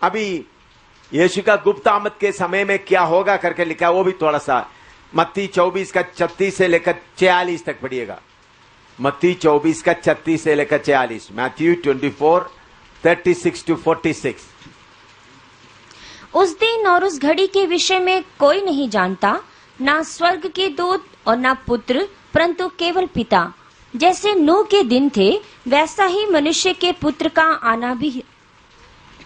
अभी यीशु का गुप्त आमद के समय में क्या होगा करके लिखा, वो भी थोड़ा सा मत्ती 24 का 36 से लेकर 46 तक पढ़िएगा। मत्ती 24 का 36 से लेकर 46, मैथ्यू 24 36 to 46। उस दिन और उस घड़ी के विषय में कोई नहीं जानता, ना स्वर्ग के दूत और ना पुत्र, परंतु केवल पिता। जैसे नूह के दिन थे, वैसा ही मनुष्य के पुत्र का आना भी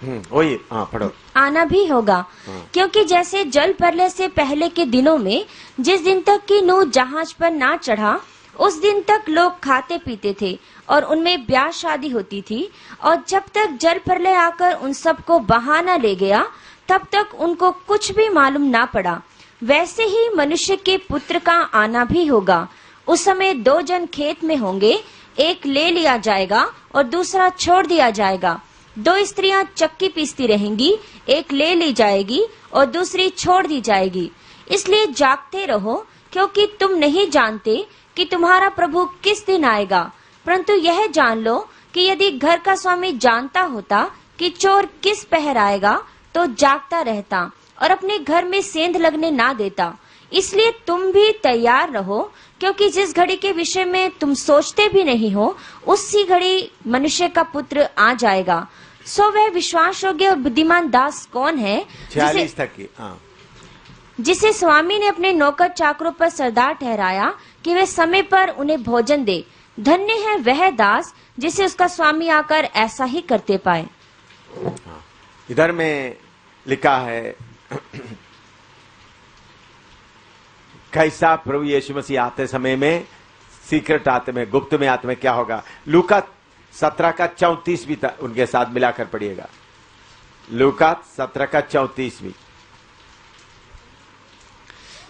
वही पढ़ो। आना भी होगा। क्योंकि जैसे जल प्रलय से पहले के दिनों में जिस दिन तक कि नूह जहाज पर ना चढ़ा, उस दिन तक लोग खाते पीते थे और उनमें ब्याह शादी होती थी, और जब तक जल प्रलय आकर उन सबको बहा न ले गया, तब तक उनको कुछ भी मालूम ना पड़ा। वैसे ही मनुष्य के पुत्र का आना भी होगा। उस समय 2 जन खेत में होंगे, एक ले लिया जाएगा और दूसरा छोड़ दिया जाएगा। 2 स्त्रियां चक्की पीसती रहेंगी, एक ले ली जाएगी और दूसरी छोड़ दी जाएगी। इसलिए जागते रहो, क्योंकि तुम नहीं जानते कि तुम्हारा प्रभु किस दिन आएगा। परंतु यह जान लो कि यदि घर का स्वामी जानता होता कि चोर किस पहर आएगा, तो जागता रहता और अपने घर में सेंध लगने ना देता। इसलिए तुम भी तैयार रहो, क्योंकि जिस घड़ी के विषय में तुम सोचते भी नहीं हो, उसी घड़ी मनुष्य का पुत्र आ जाएगा। सो वह विश्वास योग्य और बुद्धिमान दास कौन है, 46 तक की। जिसे स्वामी ने अपने नौकर चाकरों पर सरदार ठहराया कि वे समय पर उन्हें भोजन दे। धन्य है वह दास जिसे उसका स्वामी आकर ऐसा ही करते पाए। इधर में लिखा है कैसा प्रभु यीशु मसीह आते समय में, सीक्रेट आते में, गुप्त में आते में क्या होगा। लूका 17 का 34 भी उनके साथ मिलाकर पढ़िएगा। लूका 17 का 34 भी।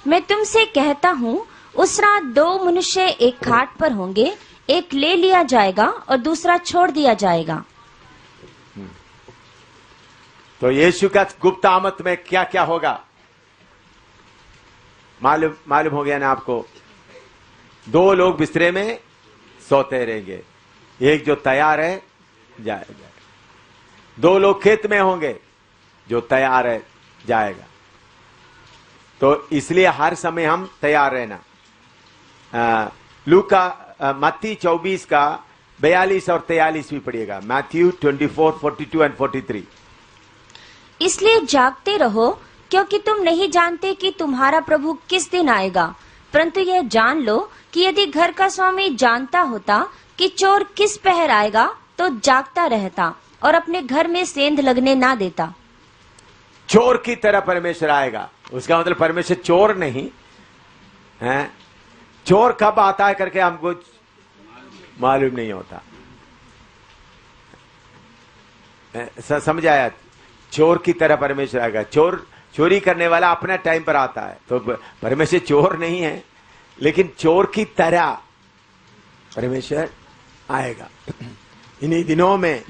मैं तुमसे कहता हूँ, उस रात 2 मनुष्य एक खाट पर होंगे, एक ले लिया जाएगा और दूसरा छोड़ दिया जाएगा। तो यीशु का गुप्त आमद में क्या क्या होगा मालूम हो गया ना आपको। 2 लोग बिस्तरे में सोते रहेंगे, एक जो तैयार है जाएगा। 2 लोग खेत में होंगे, जो तैयार है जाएगा। तो इसलिए हर समय हम तैयार रहना। लूका मत्ती 24 का 42 और 43 भी पढ़िएगा। Matthew 24, 42 and 43। इसलिए जागते रहो, क्योंकि तुम नहीं जानते कि तुम्हारा प्रभु किस दिन आएगा। परंतु यह जान लो कि यदि घर का स्वामी जानता होता कि चोर किस पहर आएगा, तो जागता रहता और अपने घर में सेंध लगने ना देता। चोर की तरह परमेश्वर आएगा, उसका मतलब परमेश्वर चोर नहीं है। चोर कब आता है करके हमको मालूम नहीं होता। समझ आया? चोर की तरह परमेश्वर आएगा। चोरी करने वाला अपना टाइम पर आता है, तो परमेश्वर चोर नहीं है, लेकिन चोर की तरह परमेश्वर आएगा। इन्हीं दिनों में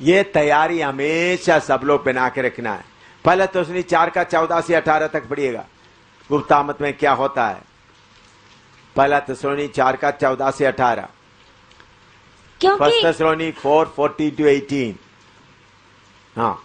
ये तैयारी हमेशा सब लोग पहना के रखना है। पहले तो 4 का 14 से 18 तक पढ़िएगा, गुप्त आमद में क्या होता है। पहला थिस्सलुनी 4 का 14 से 18, फर्स्ट थिस्सलुनी 4:40 to 18। हाँ,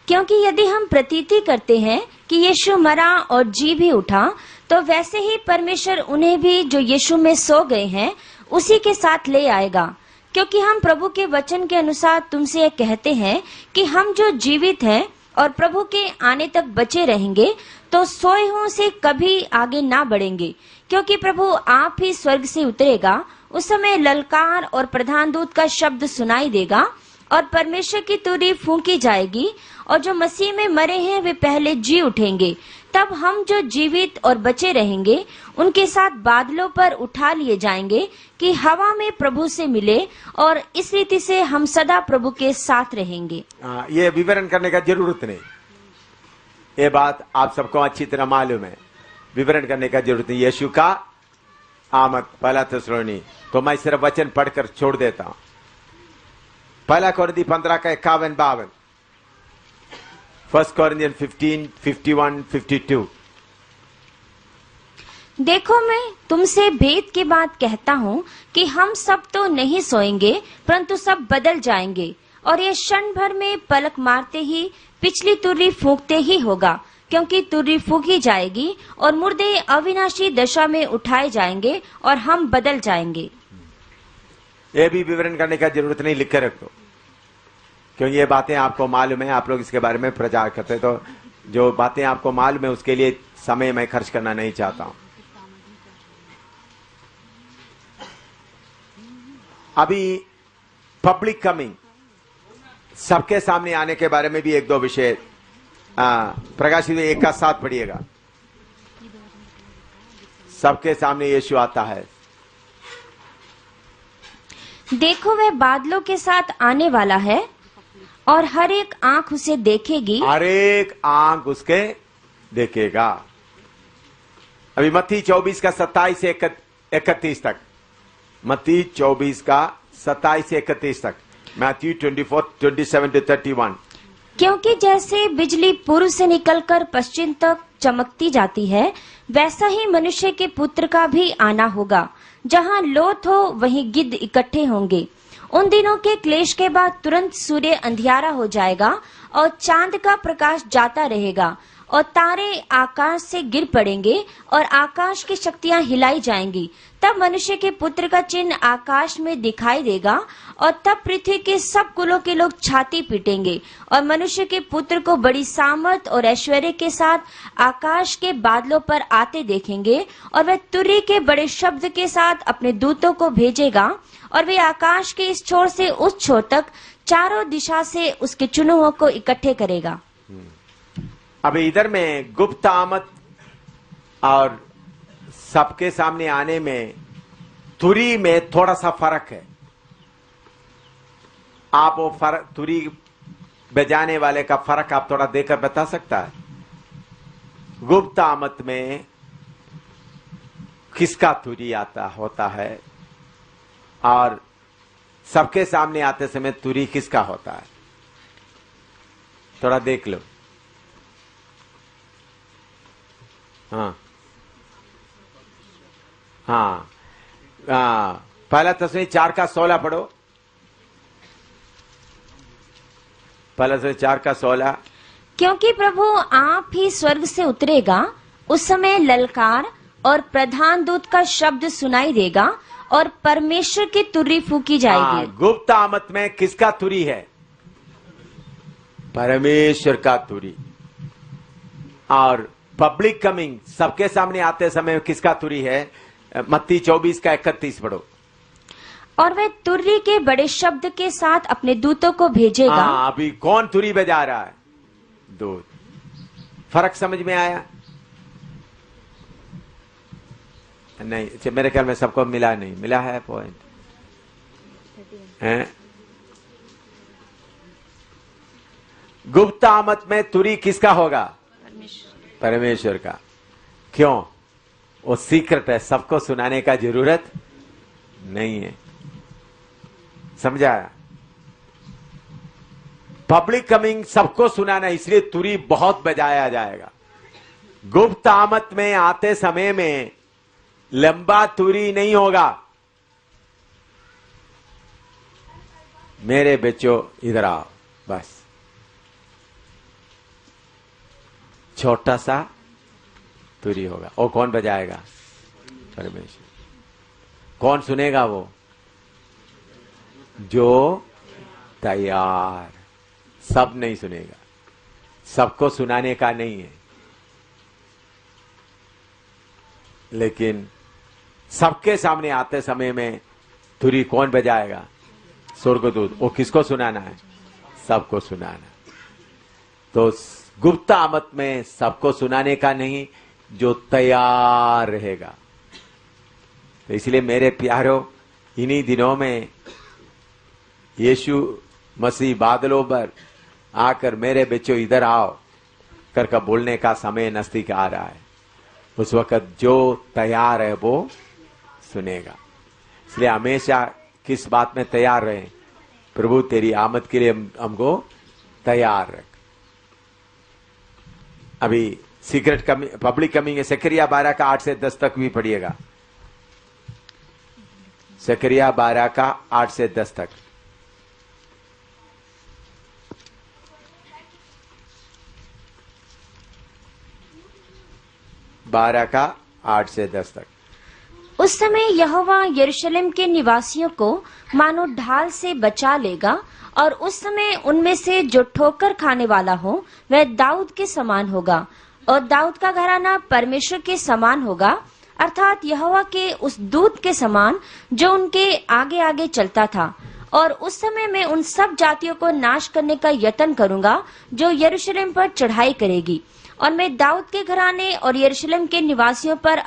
क्योंकि यदि हम प्रतीति करते हैं कि यीशु मरा और जी भी उठा, तो वैसे ही परमेश्वर उन्हें भी जो यीशु में सो गए हैं उसी के साथ ले आएगा। क्योंकि हम प्रभु के वचन के अनुसार तुमसे यह कहते हैं कि हम जो जीवित हैं और प्रभु के आने तक बचे रहेंगे, तो सोए हुओं से कभी आगे ना बढ़ेंगे। क्योंकि प्रभु आप ही स्वर्ग से उतरेगा। उस समय ललकार और प्रधान दूत का शब्द सुनाई देगा और परमेश्वर की तुरही फूंकी जाएगी, और जो मसीह में मरे हैं वे पहले जी उठेंगे। तब हम जो जीवित और बचे रहेंगे उनके साथ बादलों पर उठा लिए जाएंगे कि हवा में प्रभु से मिले, और इस रीति से हम सदा प्रभु के साथ रहेंगे। ये विवरण करने का जरूरत नहीं, ये बात आप सबको अच्छी तरह मालूम है। विवरण करने का जरूरत नहीं। यीशु का आमद, पहला थिस्सलुनी, तो मैं सिर्फ वचन पढ़कर छोड़ देता हूं। पहला कोरिन्थी 15 का 51-52, 1 Corinthians 15, 51, 52। देखो, मैं तुमसे भेद की बात कहता हूँ कि हम सब तो नहीं सोएंगे, परंतु सब बदल जाएंगे। और ये क्षण भर में पलक मारते ही पिछली तुर्री फूंकते ही होगा, क्योंकि तुर्री फूंकी जाएगी और मुर्दे अविनाशी दशा में उठाए जाएंगे और हम बदल जाएंगे। ये भी विवरण करने का जरूरत नहीं, लिख कर रख दो, क्योंकि ये बातें आपको मालूम है, आप लोग इसके बारे में प्रचार करते, तो जो बातें आपको मालूम है उसके लिए समय मैं खर्च करना नहीं चाहता हूं। अभी पब्लिक कमिंग, सबके सामने आने के बारे में भी एक दो विषय प्रकाशित एक का साथ पढ़िएगा। सबके सामने यीशु आता है। देखो वह बादलों के साथ आने वाला है और हर एक आंख उसे देखेगी। हर एक आंख उसके देखेगा। अभी मत्ती 24 का 27 से 31 तक, मत्ती 24 का 27 से 31 तक, मैथ्यू 24 27 to 31। क्योंकि जैसे बिजली पूर्व से निकलकर पश्चिम तक चमकती जाती है, वैसा ही मनुष्य के पुत्र का भी आना होगा। जहाँ लोथ हो वहीं गिद्ध इकट्ठे होंगे। उन दिनों के क्लेश के बाद तुरंत सूर्य अंधियारा हो जाएगा और चांद का प्रकाश जाता रहेगा और तारे आकाश से गिर पड़ेंगे और आकाश की शक्तियां हिलाई जाएंगी। तब मनुष्य के पुत्र का चिन्ह आकाश में दिखाई देगा और तब पृथ्वी के सब कुलों के लोग छाती पीटेंगे और मनुष्य के पुत्र को बड़ी सामर्थ और ऐश्वर्य के साथ आकाश के बादलों पर आते देखेंगे। और वह तुर्री के बड़े शब्द के साथ अपने दूतों को भेजेगा और वे आकाश के इस छोर से उस छोर तक चारों दिशा से उसके चुनुओं को इकट्ठे करेगा। अभी इधर में गुप्त आमद और सबके सामने आने में तुरी में थोड़ा सा फर्क है। आप वो फर्क, तुरी बजाने वाले का फर्क आप थोड़ा देकर बता सकता है? गुप्त आमद में किसका तुरी आता होता है और सबके सामने आते समय तुरी किसका होता है? थोड़ा देख लो। हाँ हाँ, पहला तस्वीर 4 का 16 पढ़ो। पहला तस्वीर 4 का 16। क्योंकि प्रभु आप ही स्वर्ग से उतरेगा, उस समय ललकार और प्रधान दूत का शब्द सुनाई देगा और परमेश्वर की तुर्री फूकी जाएगी। गुप्त आमद में किसका तुरी है? परमेश्वर का तुरी। और पब्लिक कमिंग, सबके सामने आते समय किसका तुरी है? मत्ती 24 का 31 पढ़ो। और वह तुर्री के बड़े शब्द के साथ अपने दूतों को भेजेगा। अभी कौन तुरी बजा रहा है? दूत। फर्क समझ में आया? नहीं, मेरे ख्याल में सबको मिला नहीं, मिला है पॉइंट है? गुप्त आमद में तुरी किसका होगा? परमेश्वर का। क्यों? वो सीक्रेट है, सबको सुनाने का जरूरत नहीं है। समझा? पब्लिक कमिंग सबको सुनाना, इसलिए तुरी बहुत बजाया जाएगा। गुप्त आमद में आते समय में लंबा तुरी नहीं होगा। मेरे बच्चों इधर आओ, बस छोटा सा तुरी होगा। और कौन बजाएगा? परमेश्वर। कौन सुनेगा? वो जो तैयार। सब नहीं सुनेगा, सबको सुनाने का नहीं है, लेकिन सबके सामने आते समय में तुरी कौन बजाएगा? स्वर्गदूत। वो किसको सुनाना है? सबको सुनाना। तो गुप्त आमद में सबको सुनाने का नहीं, जो तैयार रहेगा। तो इसलिए मेरे प्यारों, इन्हीं दिनों में यीशु मसीह बादलों पर आकर मेरे बच्चों इधर आओ करके बोलने का समय नजदीक आ रहा है। उस वक्त जो तैयार है वो सुनेगा। इसलिए हमेशा किस बात में तैयार रहे? प्रभु तेरी आमद के लिए हमको तैयार रख। अभी सीक्रेट कमिंग, पब्लिक कमिंग है। जकरिया 12 का 8 से 10 तक भी पढ़िएगा। जकरिया 12 का 8 से 10 तक। 12 का 8 से 10 तक। उस समय यहोवा यरूशलेम के निवासियों को मानो ढाल से बचा लेगा, और उस समय उनमें से जो ठोकर खाने वाला हो वह दाऊद के समान होगा, और दाऊद का घराना परमेश्वर के समान होगा, अर्थात यहोवा के उस दूत के समान जो उनके आगे आगे चलता था। और उस समय मैं उन सब जातियों को नाश करने का यत्न करूंगा जो यरूशलेम पर चढ़ाई करेगी, और मैं दाऊद के घराने और यरूशलेम के निवासियों पर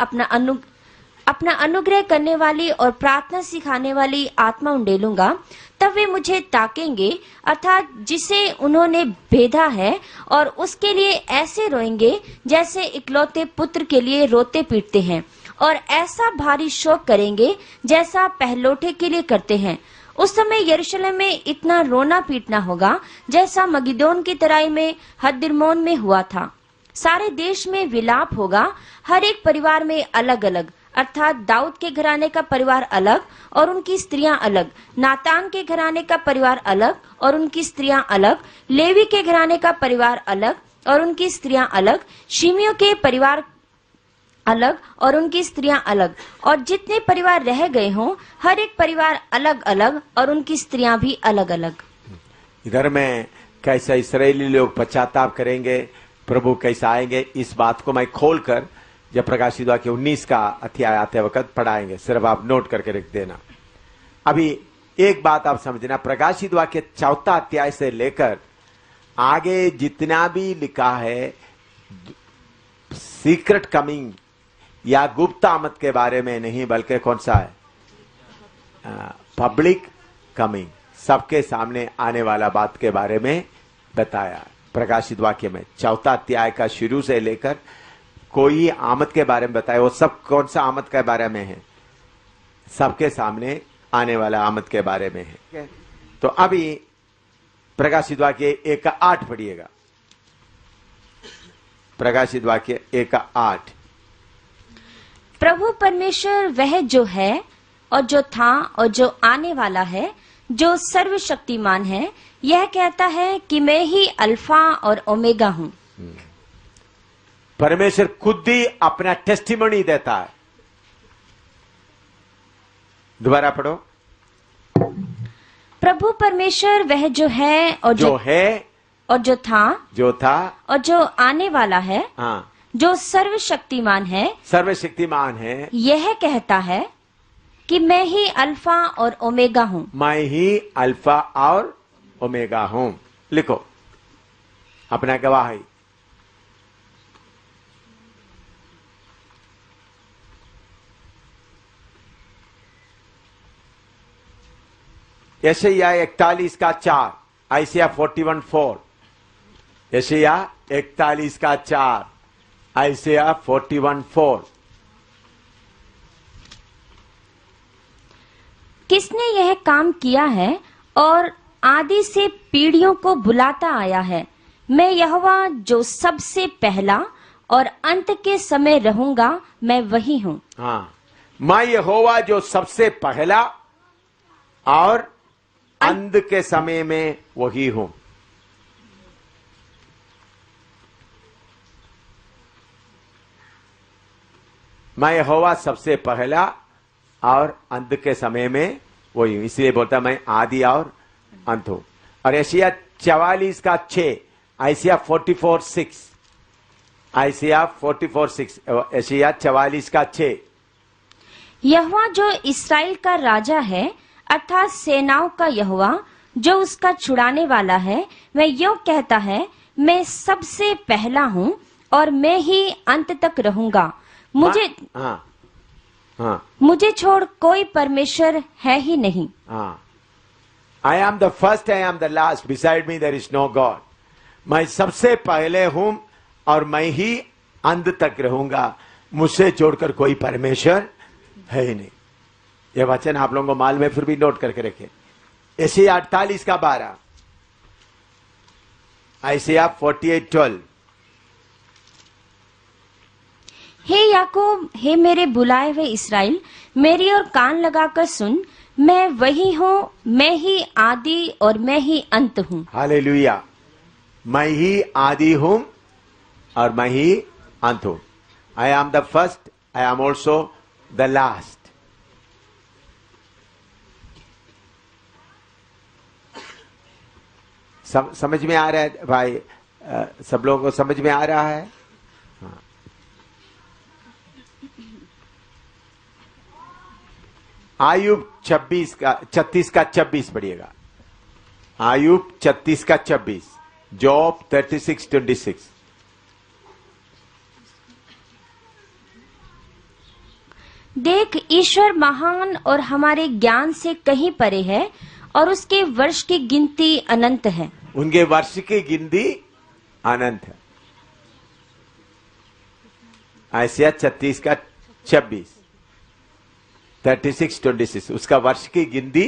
अपना अनुग्रह करने वाली और प्रार्थना सिखाने वाली आत्मा उंडेलूंगा। तब वे मुझे ताकेंगे, अर्थात जिसे उन्होंने भेदा है, और उसके लिए ऐसे रोएंगे जैसे इकलौते पुत्र के लिए रोते पीटते हैं, और ऐसा भारी शोक करेंगे जैसा पहलोठे के लिए करते हैं। उस समय यरूशलेम में इतना रोना पीटना होगा जैसा मगिदोन की तराई में हद्दिर्मोन में हुआ था। सारे देश में विलाप होगा, हर एक परिवार में अलग अलग, अर्थात दाऊद के घराने का परिवार अलग और उनकी स्त्रियां अलग, नातान के घराने का परिवार अलग और उनकी स्त्रियां अलग, लेवी के घराने का परिवार अलग और उनकी स्त्रियां अलग, शिमियों के परिवार अलग और उनकी स्त्रियां अलग, और जितने परिवार रह गए हों हर एक परिवार अलग अलग और उनकी स्त्रियां भी अलग अलग। इधर में कैसा इस्राएली लोग पश्चाताप करेंगे, प्रभु कैसा आएंगे, इस बात को मैं खोलकर जब प्रकाशित वाक्य 19 का अध्याय आते वक्त पढ़ाएंगे, सिर्फ आप नोट करके रख देना। अभी एक बात आप समझना, प्रकाशित वाक्य 4 अध्याय से लेकर आगे जितना भी लिखा है सीक्रेट कमिंग या गुप्त आमद के बारे में नहीं, बल्कि कौन सा है, पब्लिक कमिंग, सबके सामने आने वाला बात के बारे में बताया। प्रकाशित वाक्य में 4 अध्याय का शुरू से लेकर कोई आमद के बारे में बताया, वो सब कौन सा आमद के बारे में है, सबके सामने आने वाला आमद के बारे में है। तो अभी प्रकाशित वाक्य 1:8 पढ़िएगा। प्रकाशित वाक्य 1:8। प्रभु परमेश्वर वह जो है और जो था और जो आने वाला है, जो सर्वशक्तिमान है, यह कहता है कि मैं ही अल्फा और ओमेगा हूं। परमेश्वर खुद ही अपना टेस्टिमनी देता है। दोबारा पढ़ो। प्रभु परमेश्वर वह जो है और जो था और जो आने वाला है, हाँ, जो सर्वशक्तिमान है, यह कहता है कि मैं ही अल्फा और ओमेगा हूं। मैं ही अल्फा और ओमेगा हूं। लिखो अपना गवाही। यशायाह 41 का 4, आइसिया 41:4, यशायाह 41 का 4, आइसिया 41:4। किसने यह काम किया है और आदि से पीढ़ियों को बुलाता आया है? मैं यहोवा जो सबसे पहला और अंत के समय रहूंगा, मैं वही हूं। हाँ, मैं यहोवा जो सबसे पहला और अंत के समय में वही हूं। मैं यहोवा सबसे पहला और अंत के समय में वही हूं, इसलिए बोलता मैं आदि और अंत हूं। और यशायाह 44 का 6, आइसिया 44:6, आइसिया 44:6, यशायाह 44 का 6। यहोवा जो इस्राएल का राजा है, अर्थात सेनाओं का यहोवा जो उसका छुड़ाने वाला है, वह यूं कहता है, मैं सबसे पहला हूं और मैं ही अंत तक रहूंगा। मुझे छोड़ कोई परमेश्वर है ही नहीं। I am the first, I am the last, beside me there is no God. मैं सबसे पहले हूं और मैं ही अंत तक रहूंगा, मुझसे छोड़कर कोई परमेश्वर है ही नहीं। यह वचन आप लोगों को माल में फिर भी नोट करके रखें। यशायाह 48 का 12, आइसिया 48:12। हे याकूब, हे मेरे बुलाए हुए इस्राएल, मेरी ओर कान लगाकर सुन, मैं वही हूं, मैं ही आदि और मैं ही अंत हूं। हालेलुया। मैं ही आदि हूं और मैं ही अंत हूं। आई am the first, I am also the last. समझ में आ रहा है भाई? सब लोगों को समझ में आ रहा है? हाँ। आयुब 36 का 26 पढ़िएगा। आयुब 36 का 26, जॉब 36:26। देख, ईश्वर महान और हमारे ज्ञान से कहीं परे है, और उसके वर्ष की गिनती अनंत है। उनके वर्ष की गिनती अनंत है। आयसिया 36 का 26, 36:26, उसका वर्ष की गिनती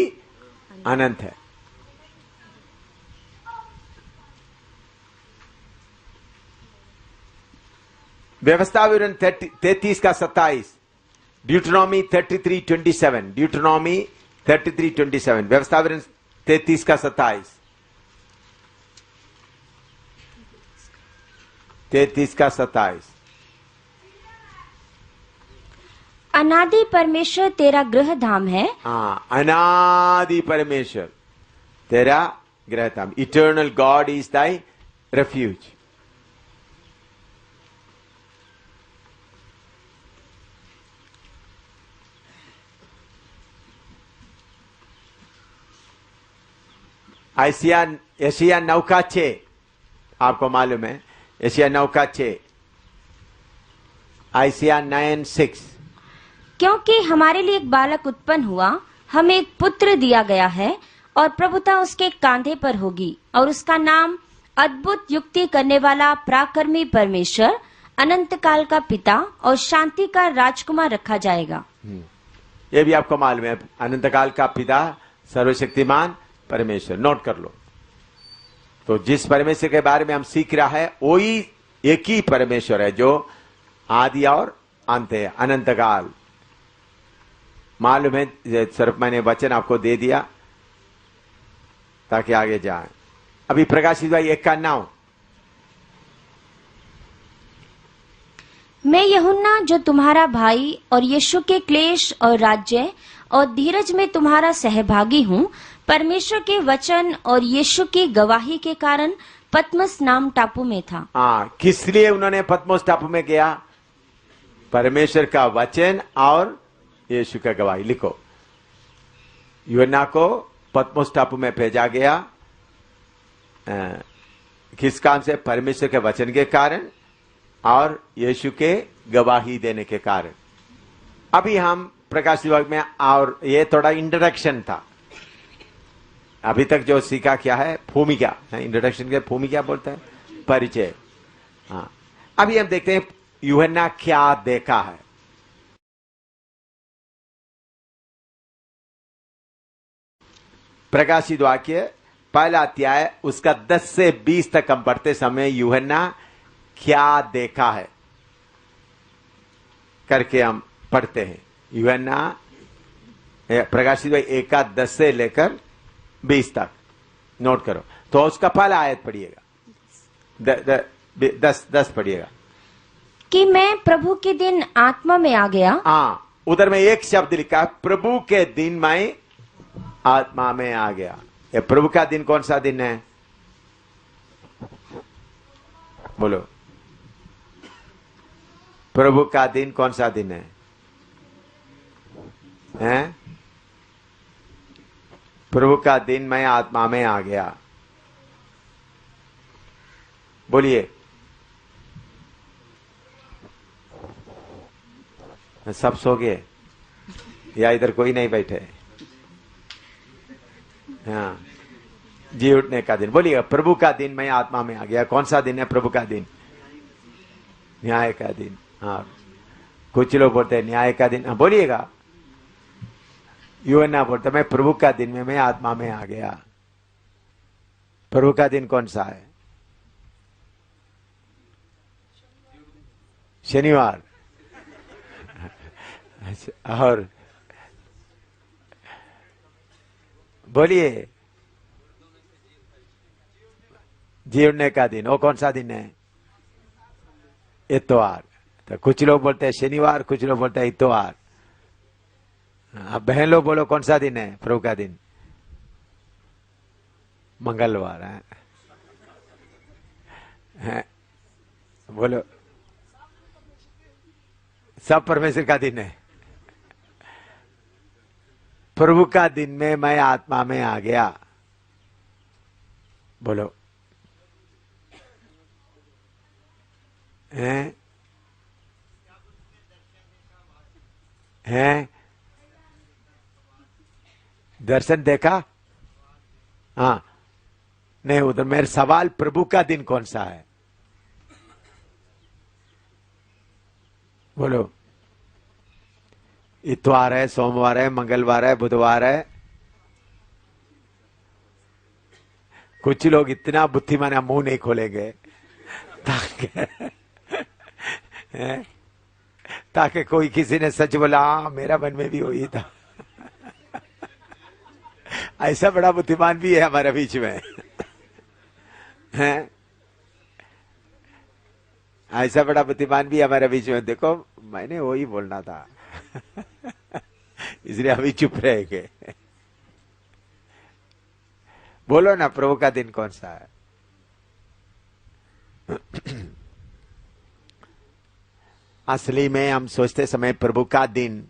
अनंत है। व्यवस्था विवरण 33 का 27, ड्यूटोनॉमी 33:27, ड्यूटोनॉमी 33:27, व्यवस्था विवरण 33 का 27, 33 का 27। अनादि परमेश्वर तेरा गृह धाम है। हाँ, अनादि परमेश्वर तेरा गृह धाम। Eternal God is thy refuge. एशिया 9 का 6, आपको मालूम है एशिया 9 का 6, आइसिया 9:6। क्योंकि हमारे लिए एक बालक उत्पन्न हुआ, हमें एक पुत्र दिया गया है, और प्रभुता उसके कांधे पर होगी, और उसका नाम अद्भुत युक्ति करने वाला, पराक्रमी परमेश्वर, अनंत काल का पिता और शांति का राजकुमार रखा जाएगा। ये भी आपको मालूम है, अनंत काल का पिता, सर्वशक्तिमान परमेश्वर। नोट कर लो। तो जिस परमेश्वर के बारे में हम सीख रहा है, वही एक ही परमेश्वर है जो आदि और अंत है, अनंत काल। मालूम है, सिर्फ मैंने वचन आपको दे दिया ताकि आगे जाए। अभी प्रकाशित भाई 1 का 9। मैं यूहन्ना, जो तुम्हारा भाई और यीशु के क्लेश और राज्य और धीरज में तुम्हारा सहभागी हूँ, परमेश्वर के वचन और यीशु की गवाही के कारण पतमस नाम टापू में था। हाँ, किस लिए उन्होंने पतमोस टापू में गया? परमेश्वर का वचन और यीशु का गवाही। लिखो, यूहन्ना को पतमोस टापू में भेजा गया। किस काम से? परमेश्वर के वचन के कारण और यीशु के गवाही देने के कारण। अभी हम प्रकाश विभाग में, और ये थोड़ा इंट्रोडक्शन था। अभी तक जो सीखा क्या है? भूमिका। इंट्रोडक्शन के भूमिका बोलते हैं, परिचय। हाँ, अभी हम देखते हैं यूहन्ना क्या देखा है। प्रकाशित वाक्य पहला अध्याय, उसका 10 से 20 तक हम पढ़ते समय यूहन्ना क्या देखा है करके हम पढ़ते हैं। यूहन्ना प्रकाशित 1 का 10 से लेकर 20 तक नोट करो। तो उसका पहला आयत पढ़िएगा, 10 पढ़िएगा। कि मैं प्रभु के दिन आत्मा में आ गया। हाँ, उधर में एक शब्द लिखा है, प्रभु के दिन मैं आत्मा में आ गया। ये प्रभु का दिन कौन सा दिन है? बोलो, प्रभु का दिन कौन सा दिन है? हैं? प्रभु का दिन मैं आत्मा में आ गया। बोलिए। सब सो गए या इधर कोई नहीं बैठे? हाँ, जी उठने का दिन। बोलिएगा, प्रभु का दिन मैं आत्मा में आ गया। कौन सा दिन है प्रभु का दिन? न्याय का दिन। हाँ, कुछ लोग बोलते हैं न्याय का दिन। हाँ, बोलिएगा। यूहन्ना बोलता मैं प्रभु का दिन में मैं आत्मा में आ गया। प्रभु का दिन कौन सा है? शनिवार। और बोलिए, जी उठने का दिन, वो कौन सा दिन है? इतवार। तो कुछ लोग बोलते हैं शनिवार, कुछ लोग बोलते हैं इतवार। अब बहन लोग बोलो कौन सा दिन है प्रभु का दिन? मंगलवार है। बोलो, सब परमेश्वर का दिन है। प्रभु का दिन में मैं आत्मा में आ गया। बोलो, हैं? हैं? दर्शन देखा? हाँ, नहीं, उधर मेरा सवाल प्रभु का दिन कौन सा है? बोलो, इतवार है, सोमवार है, मंगलवार है, बुधवार है। कुछ लोग इतना बुद्धिमान है, मुंह नहीं खोलेंगे ताकि कोई किसी ने सच बोला, हाँ मेरा मन में भी वही था। ऐसा बड़ा बुद्धिमान भी है हमारे बीच में हैं? ऐसा बड़ा बुद्धिमान भी हमारे बीच में। देखो, मैंने वही बोलना था इसलिए अभी चुप रह गए। बोलो ना, प्रभु का दिन कौन सा है? असली में हम सोचते समय प्रभु का दिन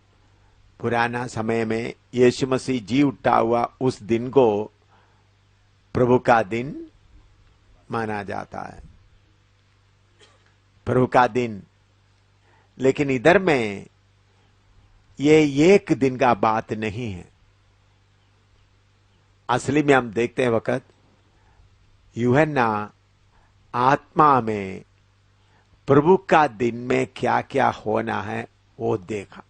पुराना समय में यीशु मसीह जी उठा हुआ उस दिन को प्रभु का दिन माना जाता है, प्रभु का दिन। लेकिन इधर में ये एक दिन का बात नहीं है। असली में हम देखते हैं वक्त यूहन्ना आत्मा में प्रभु का दिन में क्या क्या होना है वो देखा।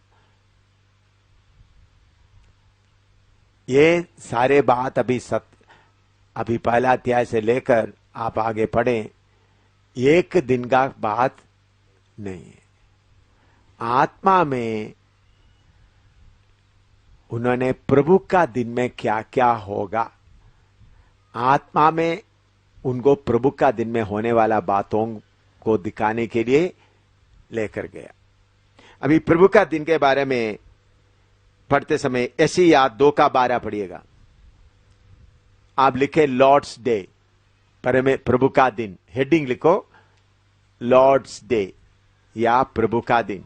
ये सारे बात अभी पहला अध्याय से लेकर आप आगे पढ़ें, एक दिन का बात नहीं है। आत्मा में उन्होंने प्रभु का दिन में क्या क्या होगा, आत्मा में उनको प्रभु का दिन में होने वाला बातों को दिखाने के लिए लेकर गया। अभी प्रभु का दिन के बारे में पढ़ते समय ऐसी याद 2:12 पढ़िएगा। आप लिखे लॉर्ड्स डे, प्रभु का दिन, हेडिंग लिखो लॉर्ड्स डे या प्रभु का दिन,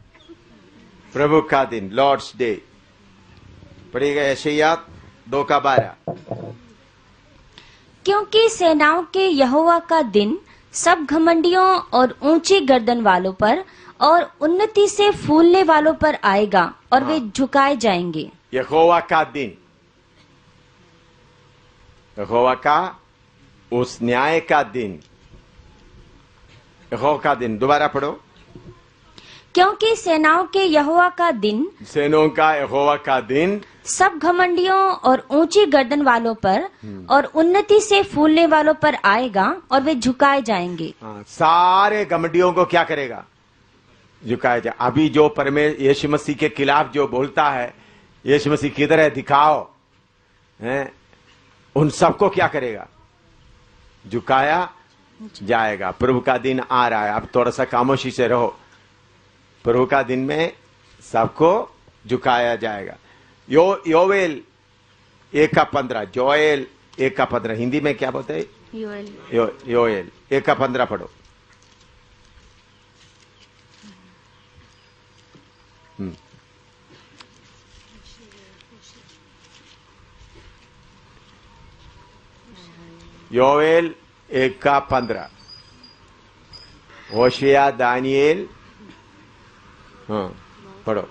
प्रभु का दिन, लॉर्ड्स डे। पढ़िएगा यशायाह 2:12। क्योंकि सेनाओं के यहोवा का दिन सब घमंडियों और ऊंची गर्दन वालों पर और उन्नति से फूलने वालों पर आएगा और वे झुकाए जाएंगे। यहोवा का दिन, यहोवा का उस न्याय का दिन, यहोवा का दिन। दोबारा पढ़ो। क्योंकि सेनाओं के यहोवा का दिन, सेनों का यहोवा का दिन सब घमंडियों और ऊंची गर्दन वालों पर और उन्नति से फूलने वालों पर आएगा और वे झुकाए जाएंगे। सारे घमंडियों को क्या करेगा? झुकाया जाए। अभी जो यीशु मसीह के खिलाफ जो बोलता है, यीशु मसीह किधर है दिखाओ, हैं? उन सबको क्या करेगा? झुकाया जाएगा। प्रभु का दिन आ रहा है, अब थोड़ा सा खामोशी से रहो। प्रभु का दिन में सबको झुकाया जाएगा। योवेल 1:15, जोएल 1:15, हिंदी में क्या बोलते हैं? योएल 1:15 पढ़ो। योएल 1:15, होशिया, दानियेल, पढ़ो।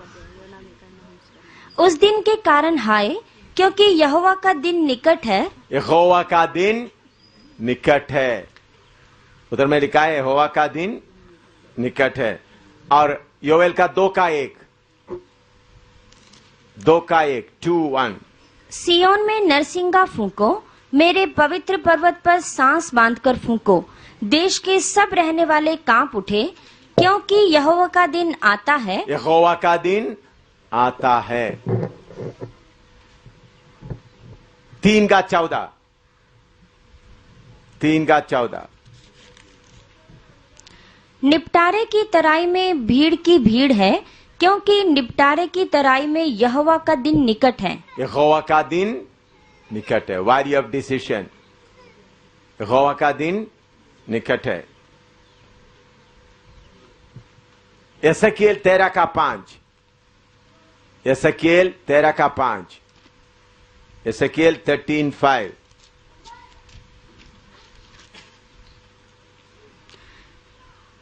उस दिन के कारण हाय, क्योंकि यहोवा का दिन निकट है। यहोवा का दिन निकट है। उधर में लिखा है यहोवा का दिन निकट है। और योवेल का 2:1, 2:1 सियोन में नरसिंगा फूंको, मेरे पवित्र पर्वत पर सांस बांधकर फूंको, देश के सब रहने वाले कांप उठे, क्योंकि यहोवा का दिन आता है। यहोवा का दिन आता है। 3:14, 3:14, निपटारे की तराई में भीड़ की भीड़ है, क्योंकि निपटारे की तराई में यहोवा का दिन निकट है। यहोवा का दिन निकट है। वारी ऑफ डिसीजन। यहोवा का दिन निकट है। एसकीएल 13:5। एसकीएल 13:5। एसकीएल 13:5।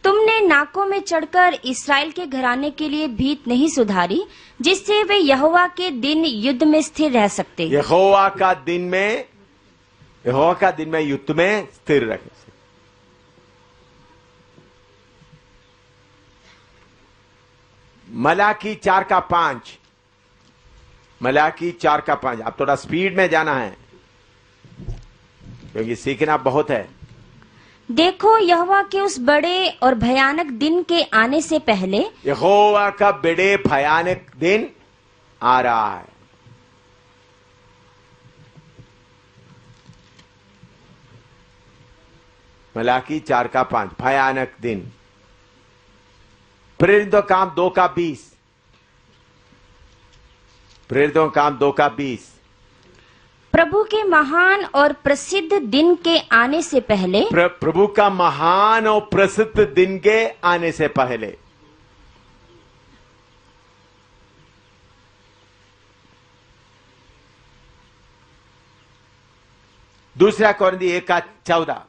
तुमने नाकों में चढ़कर इस्राएल के घराने के लिए भीत नहीं सुधारी, जिससे वे यहोवा के दिन युद्ध में स्थिर रह सकते। यहोवा का दिन में युद्ध में स्थिर रहे। मलाकी 4:5। मलाकी 4:5। आप थोड़ा स्पीड में जाना है, क्योंकि सीखना बहुत है। देखो, यहोवा के उस बड़े और भयानक दिन के आने से पहले, यहोवा का बड़े भयानक दिन आ रहा है। मलाकी 4:5 भयानक दिन। प्रेरितों काम 2:20। प्रेरितों काम 2:20। प्रभु के महान और प्रसिद्ध दिन के आने से पहले, प्रभु का महान और प्रसिद्ध दिन के आने से पहले। दूसरा कोरिन्थी 1:14।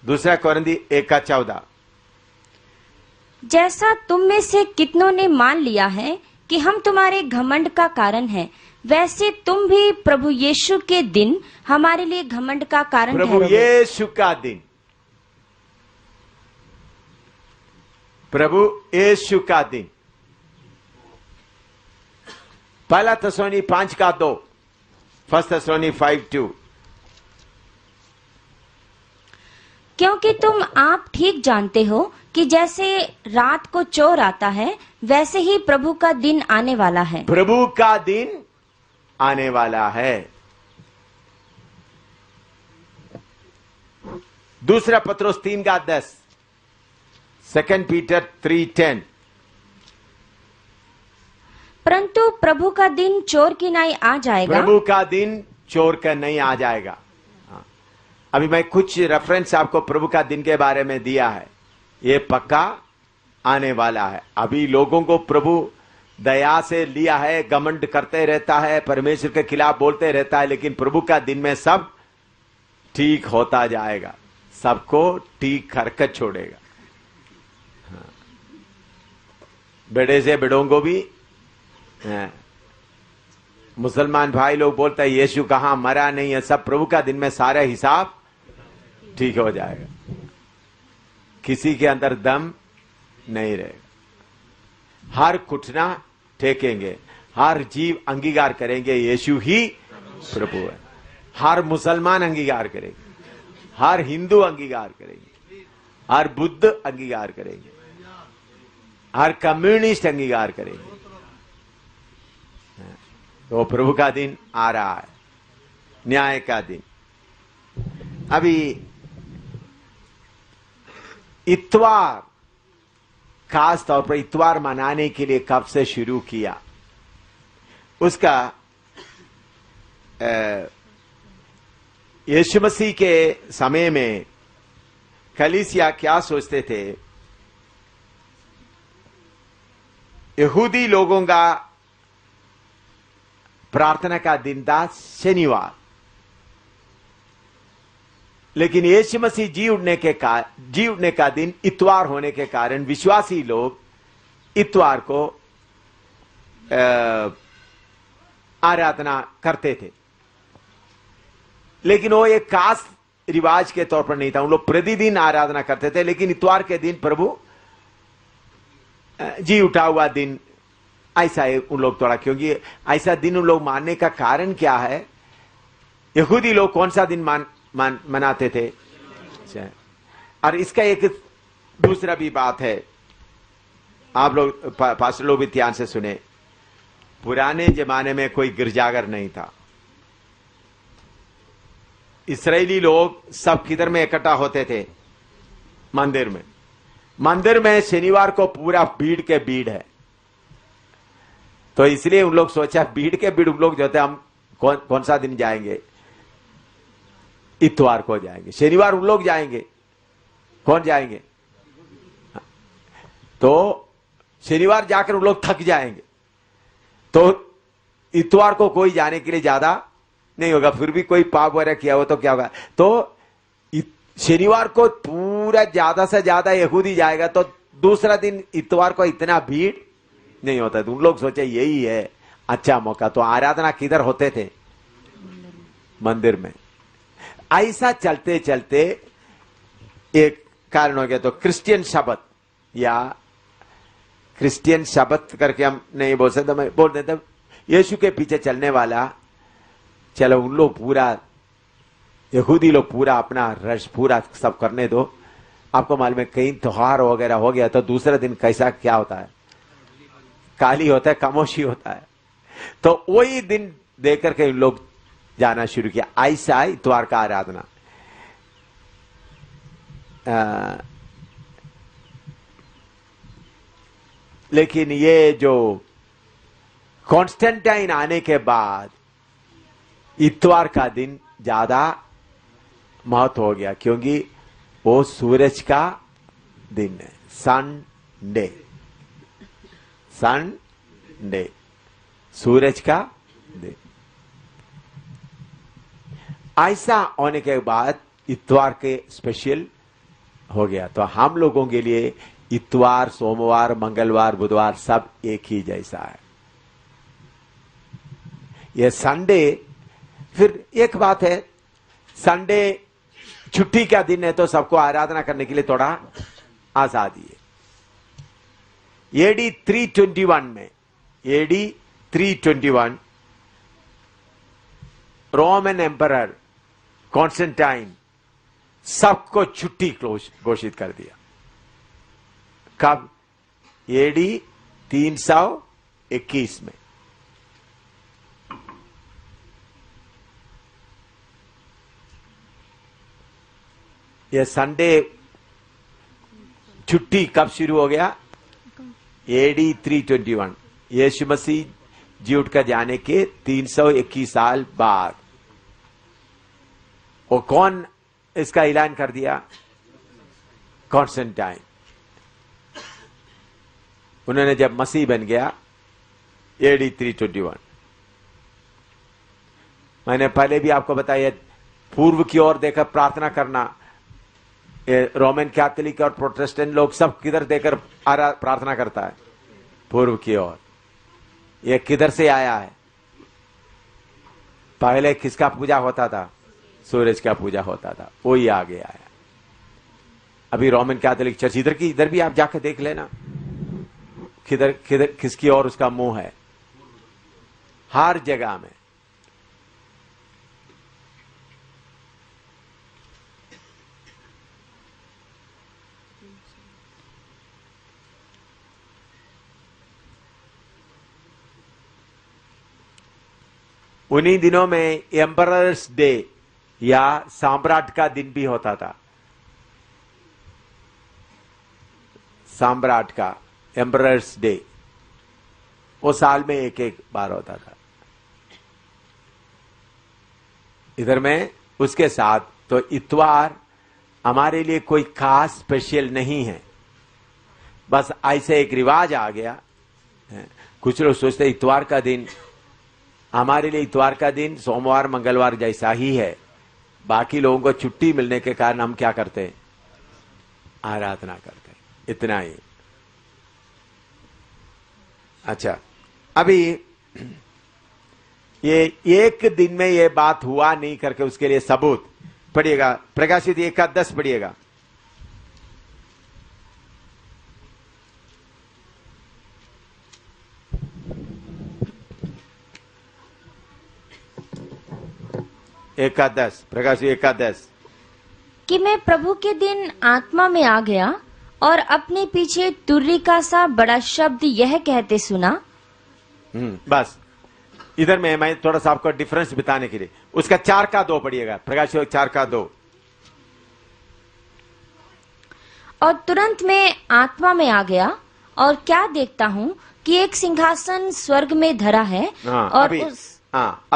दूसरा कोरिन्थी 1:14। जैसा तुम में से कितनों ने मान लिया है कि हम तुम्हारे घमंड का कारण हैं, वैसे तुम भी प्रभु यीशु के दिन हमारे लिए घमंड का कारण प्रभु ठहरोगे। यीशु का दिन। प्रभु यीशु का दिन। पहला थिस्सलुनी 5:2। फर्स्ट थिस्सलुनी 5:2। क्योंकि तुम आप ठीक जानते हो कि जैसे रात को चोर आता है, वैसे ही प्रभु का दिन आने वाला है। प्रभु का दिन आने वाला है। दूसरा पत्रोस 3:10। 2 पीटर 3:10। परंतु प्रभु का दिन चोर की नाई आ जाएगा। प्रभु का दिन चोर का नहीं आ जाएगा। अभी मैं कुछ रेफरेंस आपको प्रभु का दिन के बारे में दिया है, ये पक्का आने वाला है। अभी लोगों को प्रभु दया से लिया है, घमंड करते रहता है, परमेश्वर के खिलाफ बोलते रहता है, लेकिन प्रभु का दिन में सब ठीक होता जाएगा, सबको ठीक करके छोड़ेगा। हाँ। बेड़े से बेड़ों को भी मुसलमान भाई लोग बोलते हैं यीशु कहां, मरा नहीं है, सब प्रभु का दिन में सारा हिसाब ठीक हो जाएगा, किसी के अंदर दम नहीं रहेगा। हर घुटना टेकेंगे, हर जीव अंगीकार करेंगे यीशु ही प्रभु है। हर मुसलमान अंगीकार करेंगे, हर हिंदू अंगीकार करेंगे, हर बुद्ध अंगीकार करेंगे, हर कम्युनिस्ट अंगीकार करेंगे। तो प्रभु का दिन आ रहा है, न्याय का दिन। अभी इतवार, खास तौर पर इतवार मनाने के लिए कब से शुरू किया, उसका यीशु मसीह के समय में कलीसिया क्या सोचते थे। यहूदी लोगों का प्रार्थना का दिन था शनिवार, लेकिन यीशु मसीह जी उठने का दिन इतवार होने के कारण विश्वासी लोग इतवार को आराधना करते थे। लेकिन वो एक खास रिवाज के तौर पर नहीं था, उन लोग प्रतिदिन आराधना करते थे, लेकिन इतवार के दिन प्रभु जी उठा हुआ दिन ऐसा है उन लोग थोड़ा, क्योंकि ऐसा दिन उन लोग मानने का कारण क्या है, यहूदी लोग कौन सा दिन मनाते थे। और इसका एक दूसरा भी बात है, आप लोग पास्टर लोग भी ध्यान से सुने। पुराने जमाने में कोई गिरजाघर नहीं था, इस्राएली लोग सब किधर में इकट्ठा होते थे, मंदिर में। मंदिर में शनिवार को पूरा भीड़ के भीड़ है, तो इसलिए उन लोग सोचा भीड़ के भीड़ उन लोग जो थे, हम कौन सा दिन जाएंगे, इतवार को जाएंगे। शनिवार उन लोग जाएंगे, कौन जाएंगे? तो शनिवार जाकर उन लोग थक जाएंगे, तो इतवार को कोई जाने के लिए ज्यादा नहीं होगा। फिर भी कोई पाप वगैरह किया हो तो क्या होगा? तो शनिवार को पूरा ज्यादा से ज्यादा यहूदी जाएगा, तो दूसरा दिन इतवार को इतना भीड़ नहीं होता। तो उन लोग सोचे यही है अच्छा मौका। तो आराधना किधर होते थे? मंदिर में। ऐसा चलते चलते एक कारण हो गया। तो क्रिश्चियन शब्द या क्रिश्चियन शब्द करके हम नहीं बोल सकते, मैं बोल देता यीशु के पीछे चलने वाला। चलो उन लोग पूरा यहूदी लोग पूरा अपना रश पूरा सब करने दो। आपको मालूम है कहीं त्योहार वगैरह हो गया तो दूसरे दिन कैसा क्या होता है? काली होता है, खामोशी होता है। तो वही दिन देख करके उन लोग जाना शुरू किया। ऐसा इतवार का आराधना। लेकिन ये जो कॉन्स्टेंटाइन आने के बाद इतवार का दिन ज्यादा महत्व हो गया, क्योंकि वो सूरज का दिन है। संडे, संडे, सूरज का दिन। ऐसा होने के बाद इतवार के स्पेशल हो गया। तो हम लोगों के लिए इतवार, सोमवार, मंगलवार, बुधवार सब एक ही जैसा है। ये संडे, फिर एक बात है, संडे छुट्टी का दिन है तो सबको आराधना करने के लिए थोड़ा आजादी है। एडी 321 में, एडी 321 रोमन एम्परर कॉन्स्टेंटाइन सबको छुट्टी घोषित कर दिया। कब? एडी 321 में। यह संडे छुट्टी कब शुरू हो गया? एडी 321, यीशु मसीह जी उठ कर जाने के 321 साल बाद। वो कौन इसका ऐलान कर दिया? कॉन्स्टेंटाइन। उन्होंने जब मसीह बन गया एडी 321। मैंने पहले भी आपको बताया, पूर्व की ओर देखकर प्रार्थना करना। रोमन कैथोलिक और प्रोटेस्टेंट लोग सब किधर देकर प्रार्थना करता है? पूर्व की ओर। ये किधर से आया है? पहले किसका पूजा होता था? सूरज का पूजा होता था, वो ही आगे आया। अभी रोमन कैथोलिक चर्च इधर की, इधर भी आप जाकर देख लेना, किधर किधर किसकी ओर उसका मुंह है, हर जगह में। उन्हीं दिनों में एम्परर्स डे या सम्राट का दिन भी होता था। सम्राट का एम्परर्स डे, वो साल में एक एक बार होता था। इधर में उसके साथ तो इतवार हमारे लिए कोई खास स्पेशल नहीं है, बस ऐसे एक रिवाज आ गया। कुछ लोग सोचते इतवार का दिन, हमारे लिए इतवार का दिन सोमवार मंगलवार जैसा ही है। बाकी लोगों को छुट्टी मिलने के कारण हम क्या करते हैं? आराधना करते हैं, इतना ही। अच्छा, अभी ये एक दिन में ये बात हुआ नहीं करके उसके लिए सबूत पढ़िएगा। प्रकाशित 1:10 पढ़िएगा। प्रकाशित 1:10 कि मैं प्रभु के दिन आत्मा में आ गया और अपने पीछे तुर्री का सा बड़ा शब्द यह कहते सुना। बस इधर में मैं थोड़ा सा आपको डिफरेंस बताने के लिए उसका 4:2 पढ़िएगा। प्रकाशित 4:2। और तुरंत मैं आत्मा में आ गया और क्या देखता हूँ कि एक सिंहासन स्वर्ग में धरा है और अभी, उस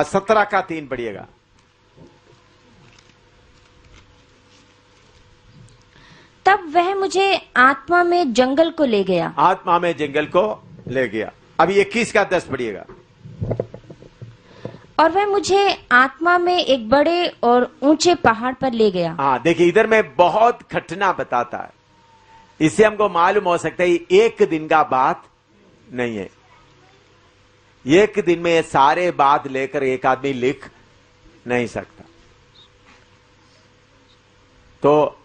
17 का 3 पढ़िएगा। तब वह मुझे आत्मा में जंगल को ले गया। आत्मा में जंगल को ले गया। अभी 21 का 10 पढ़िएगा। और वह मुझे आत्मा में एक बड़े और ऊंचे पहाड़ पर ले गया। हाँ, देखिए इधर में बहुत घटना बताता है। इससे हमको मालूम हो सकता है एक दिन का बात नहीं है। एक दिन में ये सारे बात लेकर एक आदमी लिख नहीं सकता। तो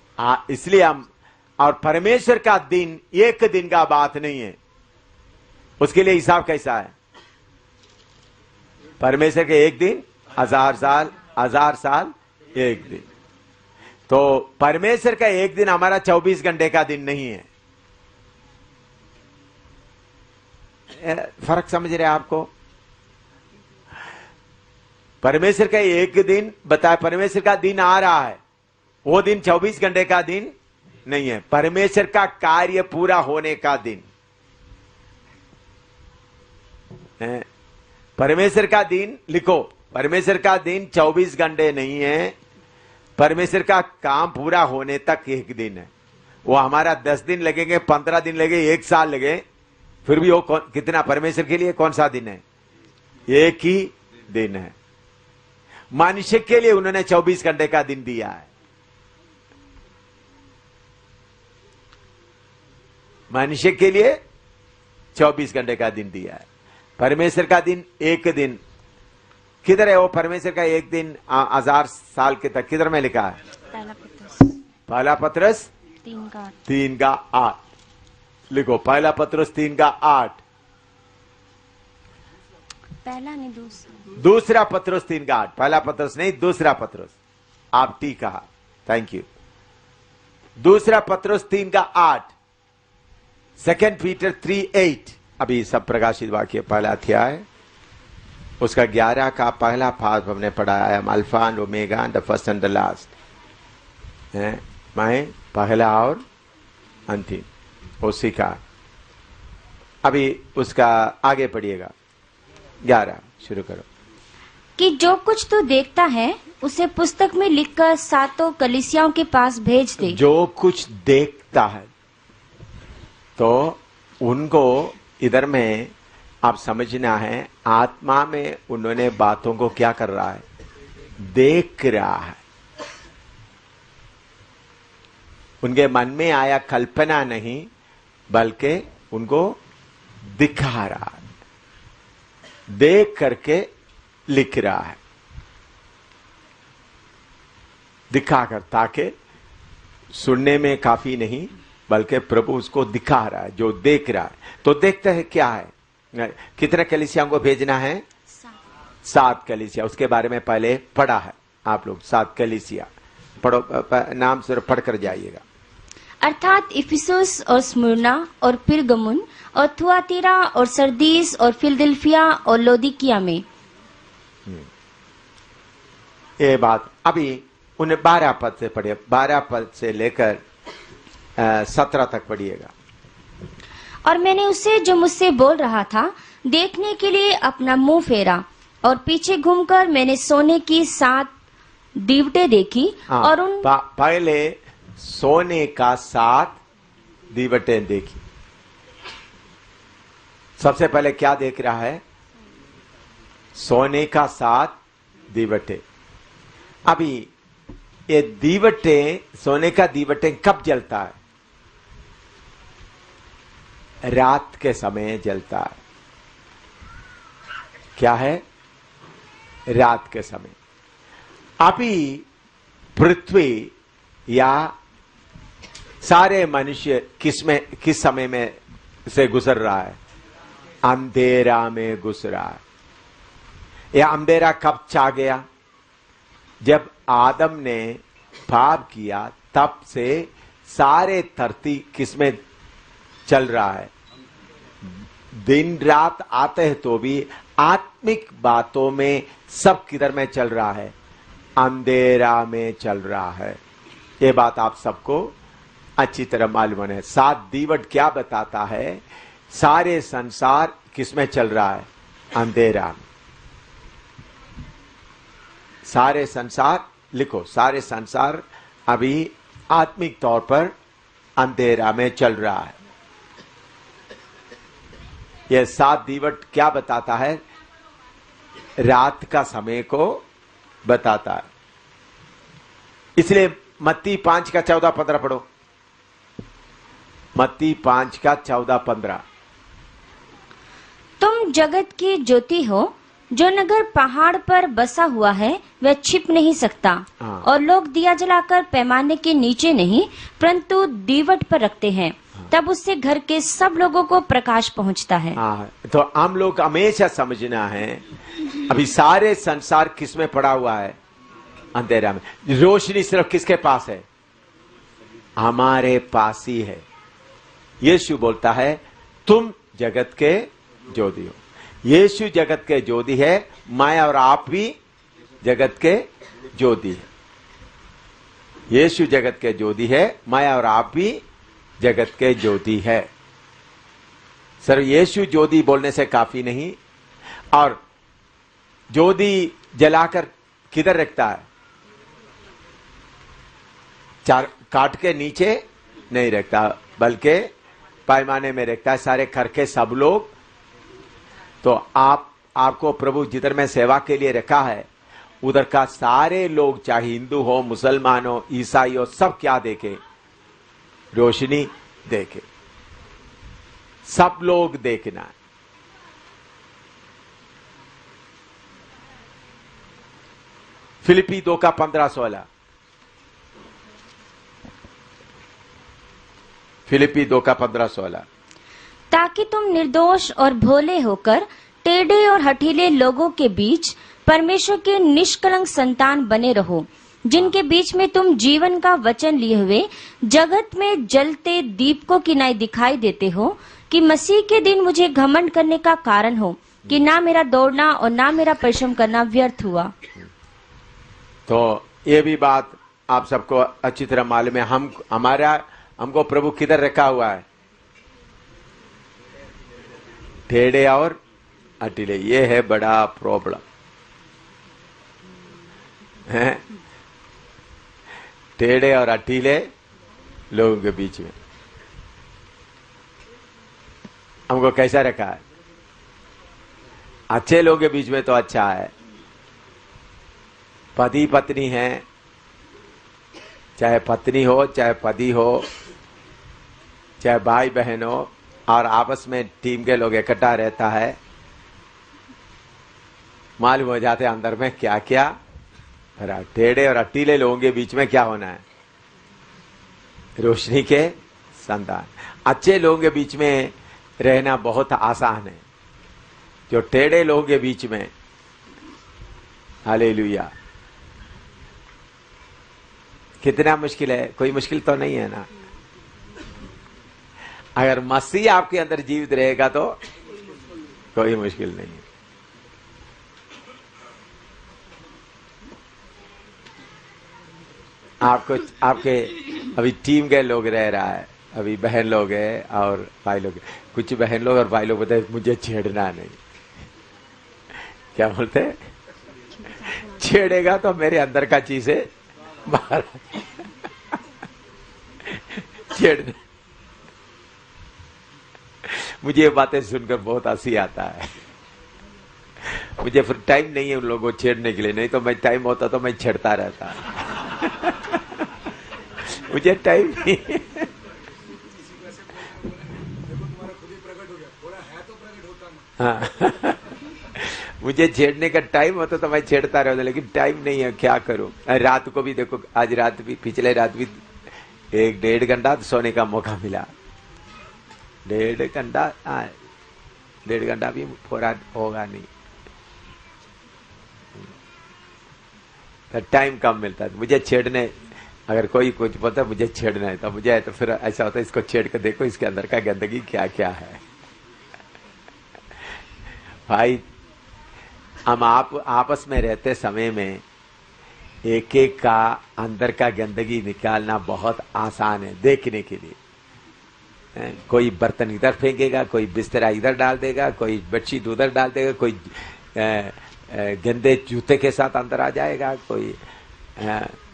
इसलिए हम, और परमेश्वर का दिन एक दिन का बात नहीं है। उसके लिए हिसाब कैसा है? परमेश्वर के एक दिन 1000 साल, 1000 साल एक दिन। तो परमेश्वर का एक दिन हमारा 24 घंटे का दिन नहीं है। फर्क समझ रहे हैं आपको? परमेश्वर का एक दिन बताया, परमेश्वर का दिन आ रहा है, वो दिन 24 घंटे का दिन नहीं है। परमेश्वर का कार्य पूरा होने का दिन है। परमेश्वर का दिन लिखो, परमेश्वर का दिन 24 घंटे नहीं है। परमेश्वर का काम पूरा होने तक एक दिन है। वो हमारा 10 दिन लगेंगे, 15 दिन लगे, 1 साल लगे, फिर भी वो कितना परमेश्वर के लिए कौन सा दिन है? एक ही दिन है। मनुष्य के लिए उन्होंने 24 घंटे का दिन दिया है। मनुष्य के लिए 24 घंटे का दिन दिया है। परमेश्वर का दिन एक दिन किधर है? वो परमेश्वर का एक दिन 1000 साल के तक किधर में लिखा है? पहला पत्रस 3 का 8 लिखो। पहला पत्रस 3 का 8। पहला नहीं, दूसरा पत्रस 3 का 8। पहला पत्रस नहीं, दूसरा पत्रस। आप ठीक कहा, थैंक यू। दूसरा पत्रस 3 का 8। 2 पीटर 3:8। अभी सब प्रकाशित वाक्य पहला अध्याय उसका 11 का पहला पाठ हमने पढ़ा है। Alpha and omega, the first and the last. मैं पहला और अंतिम, उसी का। अभी उसका आगे पढ़िएगा। 11 शुरू करो। कि जो कुछ तू देखता है उसे पुस्तक में लिखकर 7 कलीसियाओं के पास भेज दे। जो कुछ देखता है, तो उनको इधर में आप समझना है, आत्मा में उन्होंने बातों को क्या कर रहा है? देख रहा है। उनके मन में आया कल्पना नहीं, बल्कि उनको दिखा रहा है, देख करके लिख रहा है, दिखाकर, ताकि सुनने में काफी नहीं बल्कि प्रभु उसको दिखा रहा है जो देख रहा है। तो देखते हैं क्या है। कितने कलीसियाओं को भेजना है? 7 कलीसिया। उसके बारे में पहले पढ़ा है आप लोग। 7 कलीसिया पढ़ो, नाम से पढ़ कर जाइएगा। अर्थात इफिसुस और स्मुरना और पिरगमुन और थुआतीरा और सरदीस और फिलदिल्फिया और लौदीकिया में। ये बात अभी उन्हें 12 पद से पढ़िए। 12 पद से लेकर 17 तक पढ़िएगा। और मैंने उसे जो मुझसे बोल रहा था देखने के लिए अपना मुंह फेरा, और पीछे घूमकर मैंने सोने की 7 दीवटें देखी। और उन पहले सोने का 7 दीवटें देखी। सबसे पहले क्या देख रहा है? सोने का 7 दीवटें। अभी ये दीवटें, सोने का दीवटें कब जलता है? रात के समय जलता है। क्या है? रात के समय। अभी पृथ्वी या सारे मनुष्य किस समय में से गुजर रहा है? अंधेरा में गुजर रहा है। यह अंधेरा कब छा गया? जब आदम ने पाप किया, तब से सारे धरती किसमें चल रहा है? दिन रात आते हैं तो भी आत्मिक बातों में सब किधर में चल रहा है? अंधेरा में चल रहा है। ये बात आप सबको अच्छी तरह मालूम है। 7 दीवट क्या बताता है? सारे संसार किसमें चल रहा है? अंधेरा में। सारे संसार, लिखो, सारे संसार अभी आत्मिक तौर पर अंधेरा में चल रहा है। यह 7 दीवट क्या बताता है? रात का समय को बताता है। इसलिए मत्ती 5 का 14-15 पढ़ो। मत्ती 5 का 14-15। तुम जगत की ज्योति हो। जो नगर पहाड़ पर बसा हुआ है वह छिप नहीं सकता। हाँ। और लोग दिया जलाकर पैमाने के नीचे नहीं परंतु दीवट पर रखते हैं। हाँ। तब उससे घर के सब लोगों को प्रकाश पहुंचता है। हाँ, तो हम लोग हमेशा समझना है, अभी सारे संसार किस में पड़ा हुआ है? अंधेरा में। रोशनी सिर्फ किसके पास है? हमारे पास ही है। यीशु बोलता है तुम जगत के ज्योति हो। यीशु जगत के ज्योति है, मैं और आप भी जगत के ज्योति है। यीशु जगत के ज्योति है, मैं और आप भी जगत के ज्योति है। सर, यीशु ज्योति बोलने से काफी नहीं। और ज्योति जलाकर किधर रखता है? चार काट के नीचे नहीं रखता, बल्कि पैमाने में रखता है, सारे घर के सब लोग। तो आपको प्रभु जिधर में सेवा के लिए रखा है, उधर का सारे लोग, चाहे हिंदू हो, मुसलमान हो, ईसाई हो, सब क्या देखे? रोशनी देखे। सब लोग देखना है। फिलिपी 2 का 15-16। फिलिपी 2 का 15-16। ताकि तुम निर्दोष और भोले होकर टेढ़े और हठीले लोगों के बीच परमेश्वर के निष्कलंक संतान बने रहो, जिनके बीच में तुम जीवन का वचन लिए हुए जगत में जलते दीपकों की नाई दिखाई देते हो, कि मसीह के दिन मुझे घमंड करने का कारण हो कि ना मेरा दौड़ना और ना मेरा परिश्रम करना व्यर्थ हुआ। तो ये भी बात आप सबको अच्छी तरह मालूम है। हमको प्रभु किधर रखा हुआ है? टेढ़े और अटीले। ये है बड़ा प्रॉब्लम है, टेढ़े और अटीले लोगों के बीच में हमको कैसा रखा है? अच्छे लोगों के बीच में तो अच्छा है। पति पत्नी है, चाहे पत्नी हो, चाहे पति हो, चाहे भाई बहन हो, और आपस में टीम के लोग इकट्ठा रहता है, मालूम हो जाते अंदर में क्या क्या। टेढ़े और अटीले लोगों के बीच में क्या होना है? रोशनी के संतान। अच्छे लोगों के बीच में रहना बहुत आसान है। जो टेढ़े लोगों के बीच में, हालेलुया, कितना मुश्किल है। कोई मुश्किल तो नहीं है ना। अगर मसीह आपके अंदर जीवित रहेगा तो कोई मुश्किल नहीं है। आपके अभी टीम के लोग रह रहा है, अभी बहन लोग है और भाई लोग। कुछ बहन लोग और भाई लोग बताए मुझे छेड़ना नहीं। क्या बोलते हैं? छेड़ेगा तो मेरे अंदर का चीज है बाहर छेड़ना। मुझे ये बातें सुनकर बहुत हंसी आता है। मुझे फिर टाइम नहीं है उन लोगों को छेड़ने के लिए, नहीं तो मैं टाइम होता तो मैं छेड़ता रहता। मुझे टाइम नहीं है। हाँ। मुझे छेड़ने का टाइम होता तो मैं छेड़ता रहता, लेकिन टाइम नहीं है, क्या करूं। रात को भी देखो, आज रात भी, पिछले रात भी 1-1.5 घंटा सोने का मौका मिला। 1.5 घंटा, 1.5 घंटा भी पूरा होगा नहीं, तो टाइम कम मिलता है। मुझे छेड़ने, अगर कोई कुछ बोलता है मुझे छेड़ना है, तो मुझे तो फिर ऐसा होता है इसको छेड़ कर देखो इसके अंदर का गंदगी क्या क्या है। भाई, हम आपस में रहते समय में एक एक का अंदर का गंदगी निकालना बहुत आसान है देखने के लिए। कोई बर्तन इधर फेंकेगा, कोई बिस्तरा इधर डाल देगा, कोई बेडशीट उधर डाल देगा, कोई गंदे जूते के साथ अंदर आ जाएगा,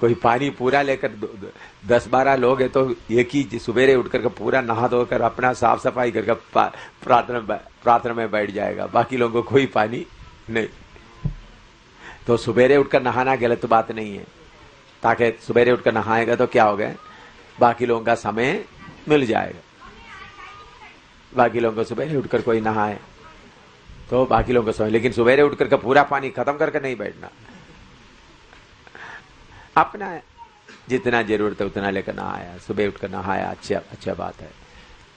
कोई पानी पूरा लेकर 10-12 लोग है तो एक ही सुबेरे उठकर पूरा नहा धोकर अपना साफ सफाई करके प्रार्थना में बैठ जाएगा, बाकी लोगों को कोई पानी नहीं। तो सुबेरे उठकर नहाना गलत बात नहीं है, ताकि सुबेरे उठकर नहाएगा तो क्या होगा, बाकी लोगों का समय मिल जाएगा। बाकी लोगों को सुबह उठकर कोई नहाए तो बाकी लोगों को समय, लेकिन सुबह उठकर का पूरा पानी खत्म करके नहीं बैठना। अपना जितना जरूरत है उतना लेकर नहाया, सुबह उठकर नहाया, अच्छा बात है।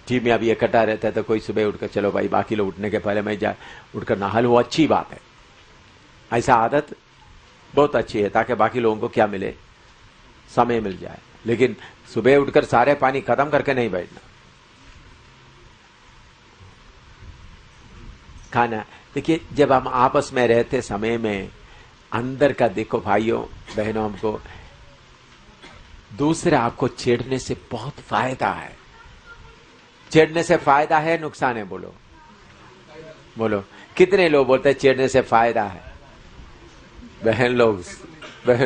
टीम में अभी इकट्ठा रहता है तो कोई सुबह उठकर चलो भाई बाकी लोग उठने के पहले मैं उठकर नहा लूं, वो अच्छी बात है। ऐसा आदत बहुत अच्छी है ताकि बाकी लोगों को क्या मिले, समय मिल जाए। लेकिन सुबह उठकर सारे पानी खत्म करके नहीं बैठना। खाना देखिए, जब हम आपस में रहते समय में अंदर का देखो भाइयों बहनों, हमको दूसरे आपको छेड़ने से बहुत फायदा है। छेड़ने से फायदा है नुकसान है? बोलो बोलो, कितने लोग बोलते हैं छेड़ने से फायदा है? बहन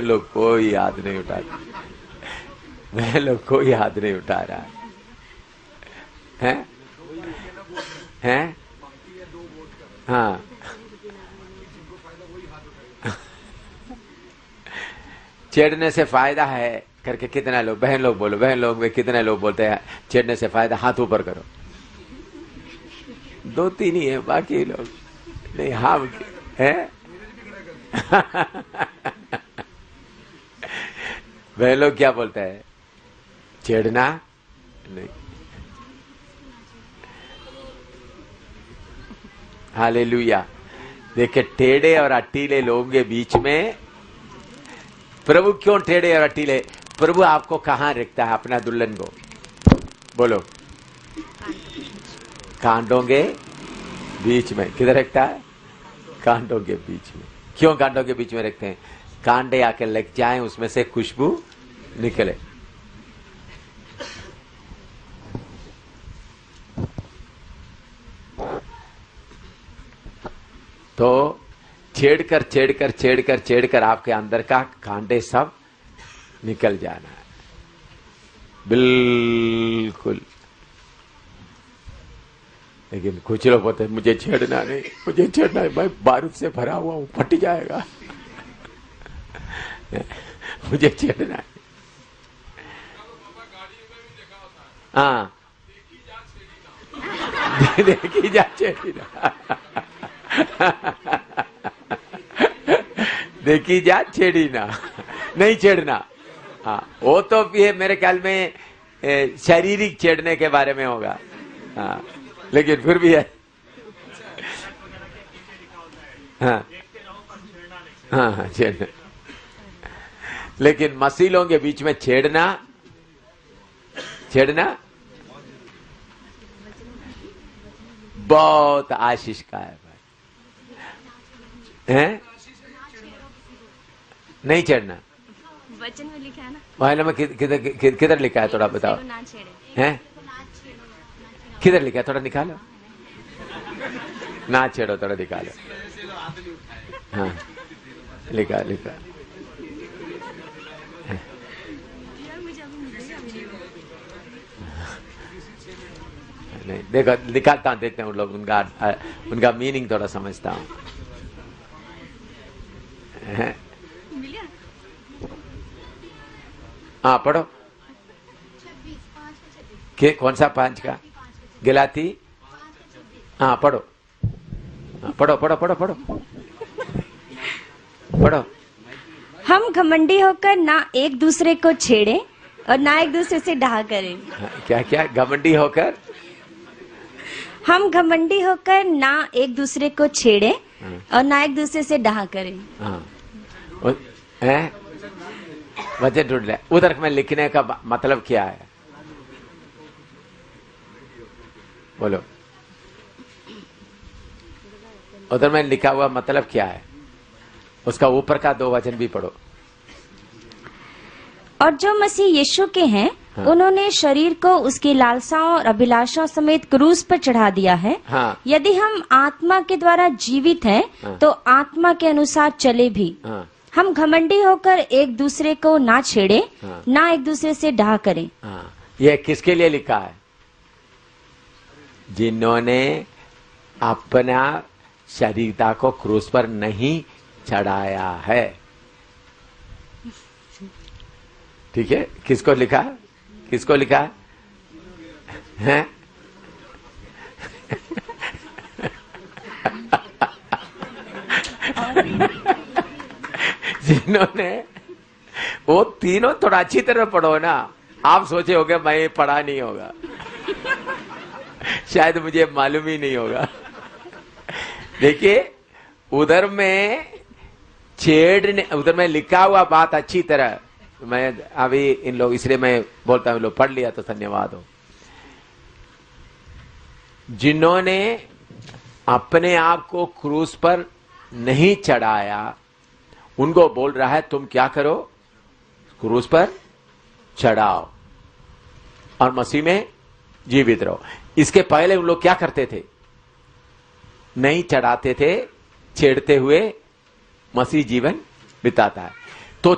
लोग कोई हाथ नहीं उठा, बहन लोग कोई हाथ नहीं उठा रहा है। हैं? हाँ, छेड़ने से फायदा है करके कितना लोग, बहन लोग बोलो, बहन लोग में कितने लोग बोलते हैं छेड़ने से फायदा? हाथ ऊपर करो। 2-3 ही है, बाकी लोग नहीं। हाँ है बहन लोग क्या बोलते हैं? छेड़ना नहीं। हालेलुया। देखिए, टेढ़े और अटीले लोगों के बीच में प्रभु क्यों टेढ़े और अटीले? प्रभु आपको कहां रखता है अपना दुल्हन को? बोलो, कांटों के बीच में। किधर रखता है? कांटों के बीच में। क्यों कांटों के बीच में रखते हैं? कांटे आके लग जाएं, उसमें से खुशबू निकले। तो छेड़कर आपके अंदर का कांटे सब निकल जाना है, बिल्कुल। लेकिन कुछ लोग बोलते हैं मुझे छेड़ना नहीं, मुझे छेड़ना है, मैं बारूद से भरा हुआ हूं, फट जाएगा मुझे छेड़ना है। हाँ, देखी जा छेड़ी ना देखी जा छेड़ी ना, नहीं छेड़ना। हाँ, वो तो ये मेरे ख्याल में शारीरिक छेड़ने के बारे में होगा। हाँ, लेकिन फिर भी है। हाँ हाँ, छेड़ना। लेकिन मसीलों के बीच में छेड़ना बहुत आशीष का है भाई। हैं? नहीं छेड़ना वचन में लिखा है ना। बाइबल में किधर लिखा है? थोड़ा बताओ। हैं? किधर लिखा है? थोड़ा निकालो। ना छेड़ो, थोड़ा निकालो। हाँ, लिखा नहीं, देखो निकालता हूँ, देखते हैं उन लोग उनका मीनिंग थोड़ा समझता हूँ। हाँ, पढ़ो। कौन सा 5 का? गलाती। हाँ, पढ़ो। हाँ, पढ़ो। हम घमंडी होकर ना एक दूसरे को छेड़े और ना एक दूसरे से डाह करें। क्या घमंडी होकर? हम घमंडी होकर ना एक दूसरे को छेड़े और ना एक दूसरे से डाह करें। हाँ, वचन ढूंढ ले। उधर में लिखने का मतलब क्या है? बोलो, उधर में लिखा हुआ मतलब क्या है? उसका ऊपर का 2 वचन भी पढ़ो। और जो मसीह यीशु के हैं, उन्होंने शरीर को उसकी लालसाओं और अभिलाषाओं समेत क्रूस पर चढ़ा दिया है। हाँ। यदि हम आत्मा के द्वारा जीवित हैं, तो आत्मा के अनुसार चले भी। हम घमंडी होकर एक दूसरे को ना छेड़े, ना एक दूसरे से डाह करें। यह किसके लिए लिखा है? जिन्होंने अपना शरीरता को क्रूस पर नहीं चढ़ाया है। ठीक है, किसको लिखा है? किसको लिखा है? हैं? जिन्होंने, वो तीनों थोड़ा अच्छी तरह पढ़ो ना। आप सोचे होगे मैं पढ़ा नहीं होगा, शायद मुझे मालूम ही नहीं होगा। देखिए, उधर में छेड़ने, उधर में लिखा हुआ बात अच्छी तरह, मैं अभी इन लोग, इसलिए मैं बोलता हूं, लोग पढ़ लिया तो धन्यवाद हो। जिन्होंने अपने आप को क्रूस पर नहीं चढ़ाया, उनको बोल रहा है तुम क्या करो? क्रूस पर चढ़ाओ और मसीह में जीवित रहो। इसके पहले उन लोग क्या करते थे? नहीं चढ़ाते थे, छेड़ते हुए मसीह जीवन बिताता है। तो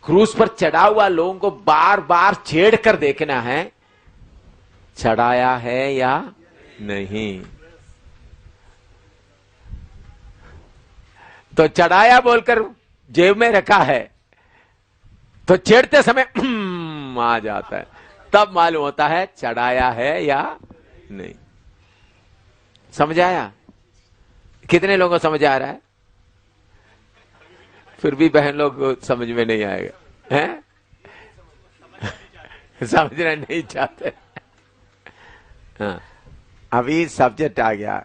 क्रूस पर चढ़ा हुआ लोगों को बार बार छेड़ कर देखना है, चढ़ाया है या नहीं। तो चढ़ाया बोलकर जेब में रखा है, तो छेड़ते समय आ जाता है, तब मालूम होता है चढ़ाया है या नहीं। समझ आया? कितने लोगों को समझ आ रहा है? फिर भी बहन लोग समझ में नहीं आएगा, हैं? समझना नहीं चाहते। हाँ, अभी सब्जेक्ट आ गया।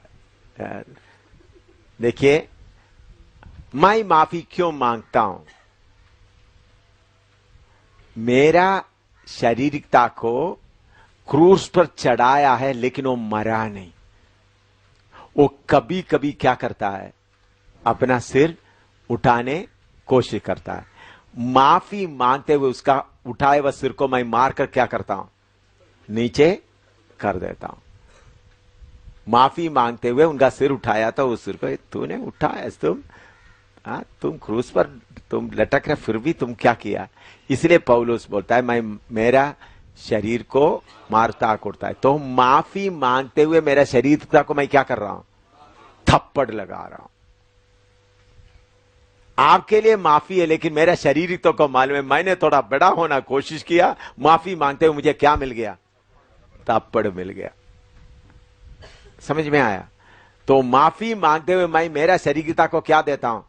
देखिए, मैं माफी क्यों मांगता हूं? मेरा शारीरिकता को क्रूस पर चढ़ाया है, लेकिन वो मरा नहीं। वो कभी कभी क्या करता है? अपना सिर उठाने कोशिश करता है। माफी मांगते हुए उसका उठाए हुए सिर को मैं मारकर क्या करता हूं? नीचे कर देता हूं। माफी मांगते हुए उनका सिर उठाया तो उस सिर को तूने उठाया, तुम क्रूस पर तुम लटक रहे, फिर भी तुम क्या किया? इसलिए पौलुस बोलता है मैं मेरा शरीर को मारता कुटता है। तो माफी मांगते हुए मेरा शरीर को मैं क्या कर रहा हूं? थप्पड़ लगा रहा हूं। आपके लिए माफी है, लेकिन मेरा शरीर तो को मालूम है, मैंने थोड़ा बड़ा होना कोशिश किया, माफी मांगते हुए मुझे क्या मिल गया? थप्पड़ मिल गया। समझ में आया? तो माफी मांगते हुए मैं मेरा शरीरता को क्या देता हूं?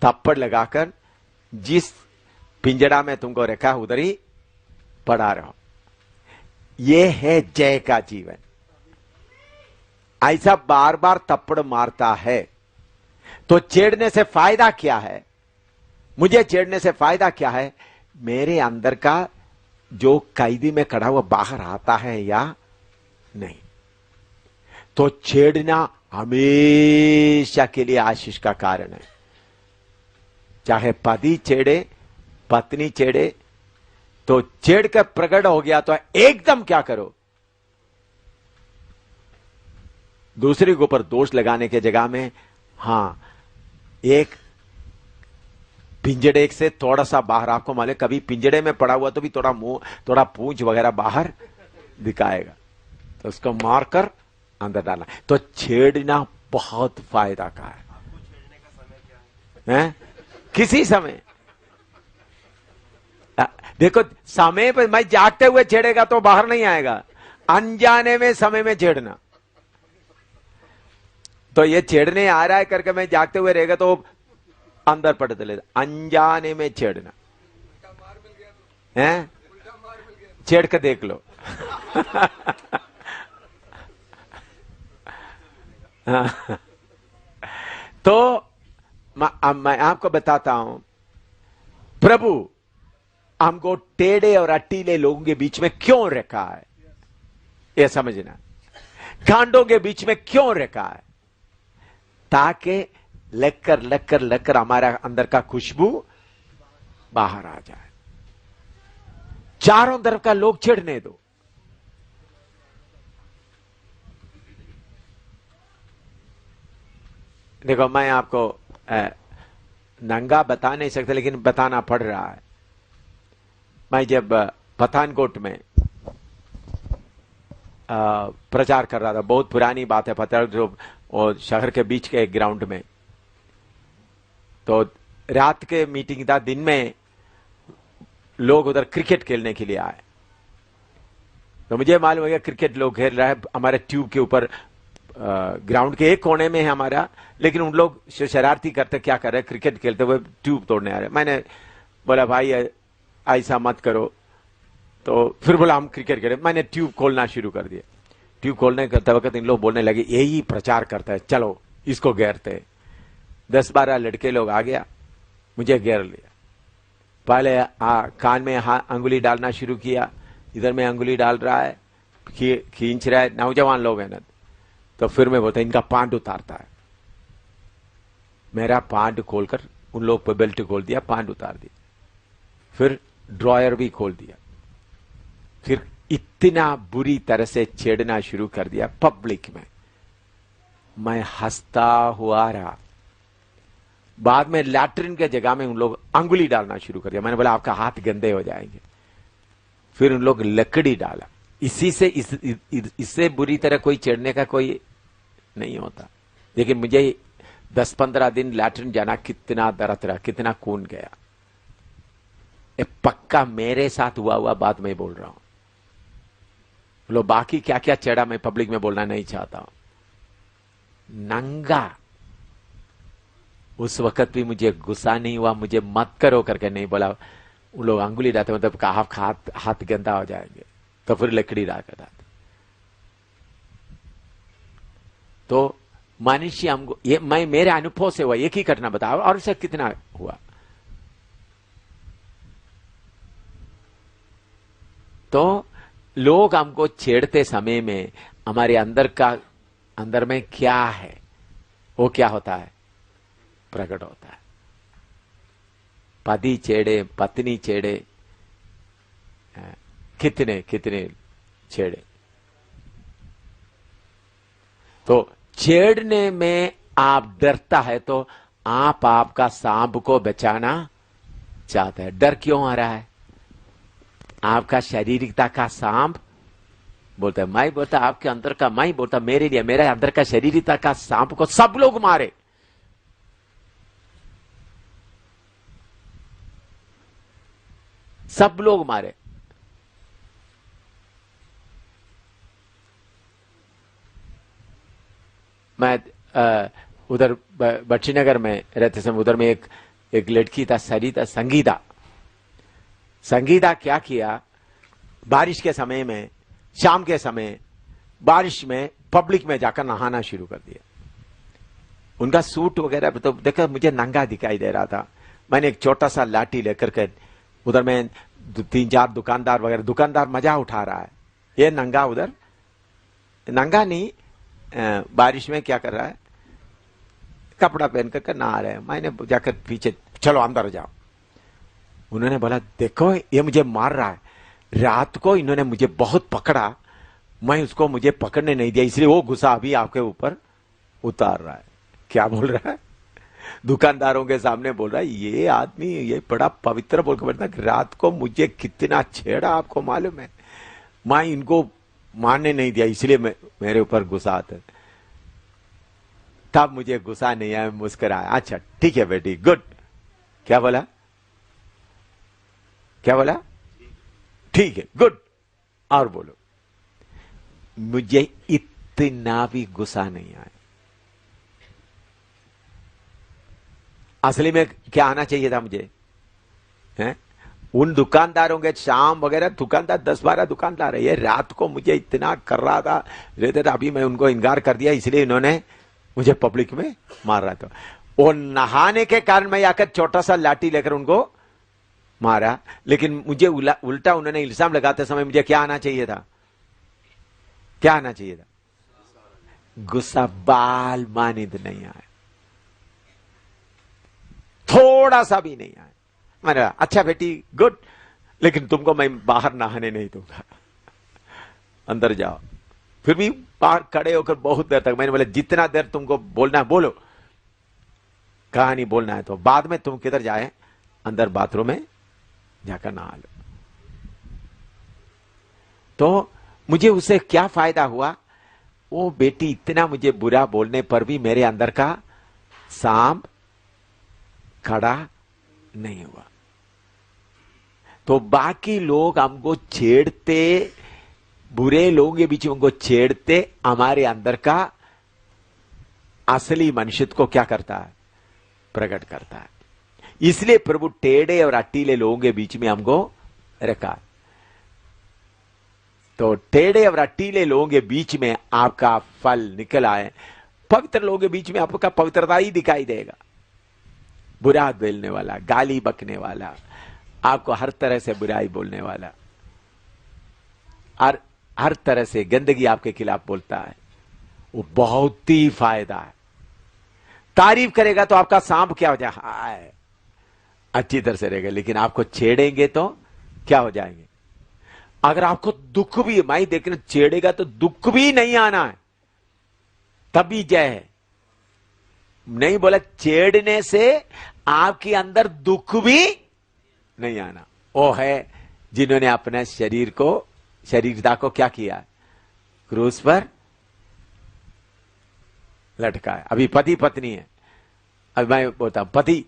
थप्पड़ लगाकर जिस पिंजड़ा में तुमको रखा उधर ही पड़ा रहो। यह है जय का जीवन। ऐसा बार बार थप्पड़ मारता है तो छेड़ने से फायदा क्या है? मुझे छेड़ने से फायदा क्या है? मेरे अंदर का जो कैदी में खड़ा हुआ बाहर आता है या नहीं। तो छेड़ना हमेशा के लिए आशीष का कारण है। चाहे पति छेड़े, पत्नी छेड़े, तो छेड़ कर प्रकट हो गया तो एकदम क्या करो? दूसरे के ऊपर दोष लगाने के जगह में, हां, एक पिंजड़े से थोड़ा सा बाहर, आपको मालूम, कभी पिंजड़े में पड़ा हुआ तो भी थोड़ा मुंह, थोड़ा पूंछ वगैरह बाहर दिखाएगा, तो उसको मारकर अंदर डालना। तो छेड़ना बहुत फायदा का है। किसी समय देखो, समय पर मैं जागते हुए छेड़ेगा तो बाहर नहीं आएगा, अनजाने में समय में छेड़ना। तो ये छेड़ने आ रहा है करके मैं जागते हुए रहेगा तो अंदर पड़ चले, अनजाने में छेड़ना है। छेड़ कर देख लो। तो मैं आपको बताता हूं, प्रभु हमको टेढ़े और अटीले लोगों के बीच में क्यों रखा है, यह समझना। कांडों के बीच में क्यों रखा है? ताकि लगकर हमारा अंदर का खुशबू बाहर आ जाए। चारों तरफ का लोग छेड़ने दो। देखो, मैं आपको नंगा बता नहीं सकता, लेकिन बताना पड़ रहा है। मैं जब पठानकोट में प्रचार कर रहा था, बहुत पुरानी बात है, पठानकोट और शहर के बीच के एक ग्राउंड में, तो रात के मीटिंग था, दिन में लोग उधर क्रिकेट खेलने के लिए आए। तो मुझे मालूम हो गया क्रिकेट लोग खेल रहा है हमारे ट्यूब के ऊपर, ग्राउंड के एक कोने में है हमारा, लेकिन उन लोग शरारती करते क्या कर रहे हैं, क्रिकेट खेलते हुए ट्यूब तोड़ने आ रहे। मैंने बोला भाई ऐसा मत करो, तो फिर बोला हम क्रिकेट खेलें। मैंने ट्यूब खोलना शुरू कर दिया। ट्यूब खोलने करते वक्त इन लोग बोलने लगे यही प्रचार करता है, चलो इसको घेरते। 10-12 लड़के लोग आ गया, मुझे घेर लिया। पहले कान में अंगुली डालना शुरू किया, इधर में अंगुली डाल रहा है, खींच रहा है, नौजवान लोग हैं ना। तो फिर मैं बोलता इनका पांड उतारता है। मेरा पांड खोलकर उन लोग पे बेल्ट खोल दिया, पांड उतार दिया, फिर ड्रॉयर भी खोल दिया, फिर इतना बुरी तरह से छेड़ना शुरू कर दिया पब्लिक में। मैं हंसता हुआ रहा। बाद में लैट्रिन के जगह में उन लोग अंगुली डालना शुरू कर दिया। मैंने बोला आपका हाथ गंदे हो जाएंगे। फिर उन लोग लकड़ी डाला। इससे बुरी तरह कोई छेड़ने का कोई नहीं होता। लेकिन मुझे 10-15 दिन लैट्रिन जाना कितना दर्द रहा, कितना खून गया। ये पक्का मेरे साथ हुआ बात मैं बोल रहा हूं। लो बाकी क्या क्या छेड़ा मैं पब्लिक में बोलना नहीं चाहता हूं। नंगा उस वक्त भी मुझे गुस्सा नहीं हुआ, मुझे मत करो करके नहीं बोला। उन लोग अंगुली डालते मतलब हाथ गंदा हो जाएंगे, तो फिर लकड़ी डालकर डालते। तो मनुष्य हमको, ये मैं मेरे अनुभव से हुआ, एक ही घटना बताओ और इससे कितना हुआ। तो लोग हमको छेड़ते समय में हमारे अंदर में क्या है, वो क्या होता है, प्रकट होता है। पति छेड़े, पत्नी छेड़े, कितने कितने छेड़े। तो छेड़ने में आप डरता है तो आप आपका सांप को बचाना चाहते हैं। डर क्यों आ रहा है? आपका शारीरिकता का सांप बोलता है, मैं बोलता आपके अंदर का, मैं बोलता मेरे लिए, मेरे अंदर का शारीरिकता का सांप को सब लोग मारे। सब लोग मारे। मैं उधर बच्चीनगर में रहते समय उधर में एक लड़की था, सरिता, संगीता क्या किया, बारिश के समय में, शाम के समय बारिश में पब्लिक में जाकर नहाना शुरू कर दिया। उनका सूट वगैरह तो देखा मुझे नंगा दिखाई दे रहा था। मैंने एक छोटा सा लाठी लेकर के उधर में 3-4 दुकानदार वगैरह, दुकानदार मजा उठा रहा है, ये नंगा उधर, नंगा नहीं, बारिश में क्या कर रहा है, कपड़ा पहन कर नहा रहे हैं। मैंने जाकर पीछे, चलो अंदर जाओ। उन्होंने बोला देखो ये मुझे मार रहा है, रात को इन्होंने मुझे बहुत पकड़ा, मैं उसको मुझे पकड़ने नहीं दिया, इसलिए वो गुस्सा अभी आपके ऊपर उतार रहा है। क्या बोल रहा है? दुकानदारों के सामने बोल रहा है ये आदमी ये बड़ा पवित्र बोलकर बैठा, रात को मुझे कितना छेड़ा आपको मालूम है, मैं इनको मारने नहीं दिया इसलिए मेरे ऊपर गुस्सा आता। तब मुझे गुस्सा नहीं आया, मुस्कुराया, अच्छा ठीक है बेटी, गुड। क्या बोला? क्या बोला? ठीक है, गुड। और बोलो। मुझे इतना भी गुस्सा नहीं आया। असली में क्या आना चाहिए था मुझे, हैं? उन दुकानदारों के शाम वगैरह दुकानदार 10-12 दुकानदार है, ये रात को मुझे इतना कर रहा था, रहते थे, अभी मैं उनको इनकार कर दिया इसलिए इन्होंने मुझे पब्लिक में मार रहा था। वो नहाने के कारण मैं आकर छोटा सा लाठी लेकर उनको मारा, लेकिन मुझे उल्टा उन्होंने इल्जाम लगाते समय मुझे क्या आना चाहिए था? क्या आना चाहिए था? गुस्सा बाल मानिद नहीं आया, थोड़ा सा भी नहीं आया। मैंने कहा, अच्छा बेटी गुड, लेकिन तुमको मैं बाहर नहाने नहीं दूंगा, अंदर जाओ। फिर भी बाहर खड़े होकर बहुत देर तक मैंने बोला जितना देर तुमको बोलना है बोलो, कहानी बोलना है तो बाद में तुम किधर जाए, अंदर बाथरूम में जाकर नहा लो। तो मुझे उससे क्या फायदा हुआ, वो बेटी इतना मुझे बुरा बोलने पर भी मेरे अंदर का सांप खड़ा नहीं हुआ। तो बाकी लोग हमको छेड़ते, बुरे लोगों के बीच में उनको छेड़ते, हमारे अंदर का असली मनुष्यत्व को क्या करता है, प्रकट करता है। इसलिए प्रभु टेढ़े और अटीले लोगों के बीच में हमको रखा। तो टेढ़े और अटीले लोगों के बीच में आपका फल निकल आए, पवित्र लोगों के बीच में आपका पवित्रता ही दिखाई देगा। बुरा बोलने वाला, गाली बकने वाला, आपको हर तरह से बुराई बोलने वाला, और हर तरह से गंदगी आपके खिलाफ बोलता है, वो बहुत ही फायदा है। तारीफ करेगा तो आपका सांप क्या हो जाए, अच्छी तरह से रहेगा, लेकिन आपको छेड़ेंगे तो क्या हो जाएंगे। अगर आपको दुख भी, मैं देखना, छेड़ेगा तो दुख भी नहीं आना है, तभी जय है। नहीं बोला छेड़ने से आपके अंदर दुख भी नहीं आना। वो है जिन्होंने अपने शरीर को, शरीरता को क्या किया, क्रूस पर लटका है। अभी पति पत्नी है, अभी मैं बोलता हूं पति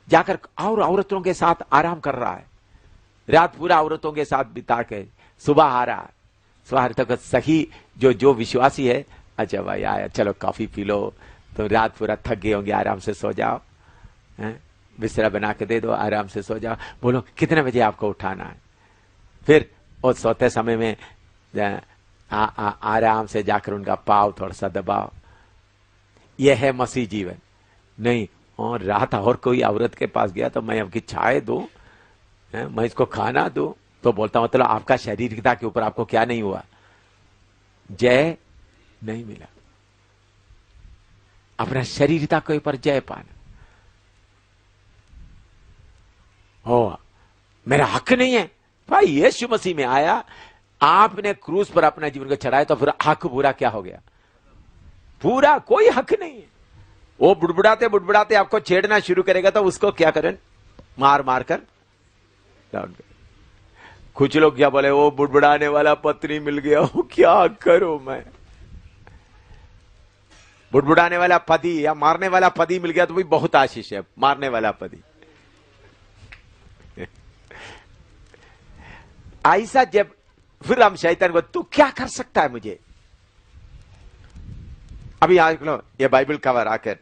जाकर और औरतों के साथ आराम कर रहा है, रात पूरा औरतों के साथ बिता के सुबह आ रहा है, सुबह तक सही जो विश्वासी है, अच्छा भाई आया चलो कॉफी पी लो, तो रात पूरा थक गए होंगे, आराम से सो जाओ, बिस्तरा बना के दे दो, आराम से सो जाओ, बोलो कितने बजे आपको उठाना है। फिर वो सोते समय में आराम से जाकर उनका पाँव थोड़ा सा दबाओ। यह है मसीह जीवन। नहीं और रात और कोई औरत के पास गया तो मैं आपकी चाय दूं, मैं इसको खाना दूं, तो बोलता मतलब आपका शारीरिकता के ऊपर आपको क्या नहीं हुआ, जय नहीं मिला। अपना शरीरता के ऊपर जय पाना, हो मेरा हक नहीं है भाई, यीशु मसीह में आया, आपने क्रूस पर अपना जीवन को चढ़ाया, तो फिर हक पूरा क्या हो गया, पूरा कोई हक नहीं है। वो बुड़बुड़ाते बुड़बुड़ाते आपको छेड़ना शुरू करेगा तो उसको क्या करें, मार मार कर डाउन कर। कुछ लोग क्या बोले, वो बुड़बुड़ाने वाला पत्नी मिल गया, वो क्या करूं मैं, बुड़बुड़ाने वाला पति या मारने वाला पति मिल गया तो भी बहुत आशीष है, मारने वाला पति। ऐसा जब फिर हम शैतान को, तू क्या कर सकता है मुझे, अभी आज लो ये बाइबल कवर आकर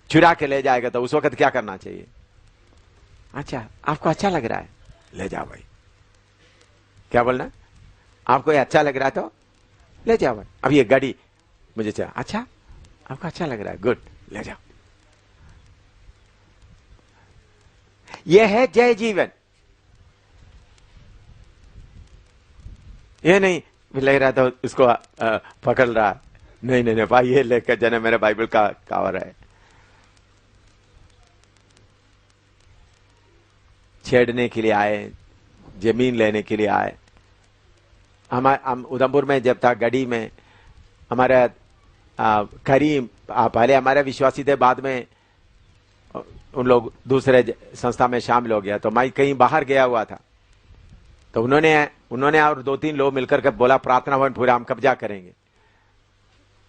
चुरा के ले जाएगा तो उस वक्त क्या करना चाहिए, अच्छा आपको अच्छा लग रहा है ले जाओ भाई, क्या बोलना, आपको ये अच्छा लग रहा है तो ले जाओ भाई। अब ये गाड़ी मुझे चाहिए, अच्छा आपको अच्छा लग रहा है, गुड, ले जाओ। यह है जय जीवन। ये नहीं ले रहा तो उसको पकड़ रहा, नहीं नहीं नहीं भाई ये लेकर जाने, मेरे बाइबल का कवर है। छेड़ने के लिए आए, जमीन लेने के लिए आए। हम उधमपुर में जब था, गढ़ी में हमारा करीम पहले हमारे विश्वासी थे, बाद में उन लोग दूसरे संस्था में शामिल हो गया, तो मैं कहीं बाहर गया हुआ था, तो उन्होंने और 2-3 लोग मिलकर के बोला प्रार्थना भवन पूरा हम कब्जा करेंगे।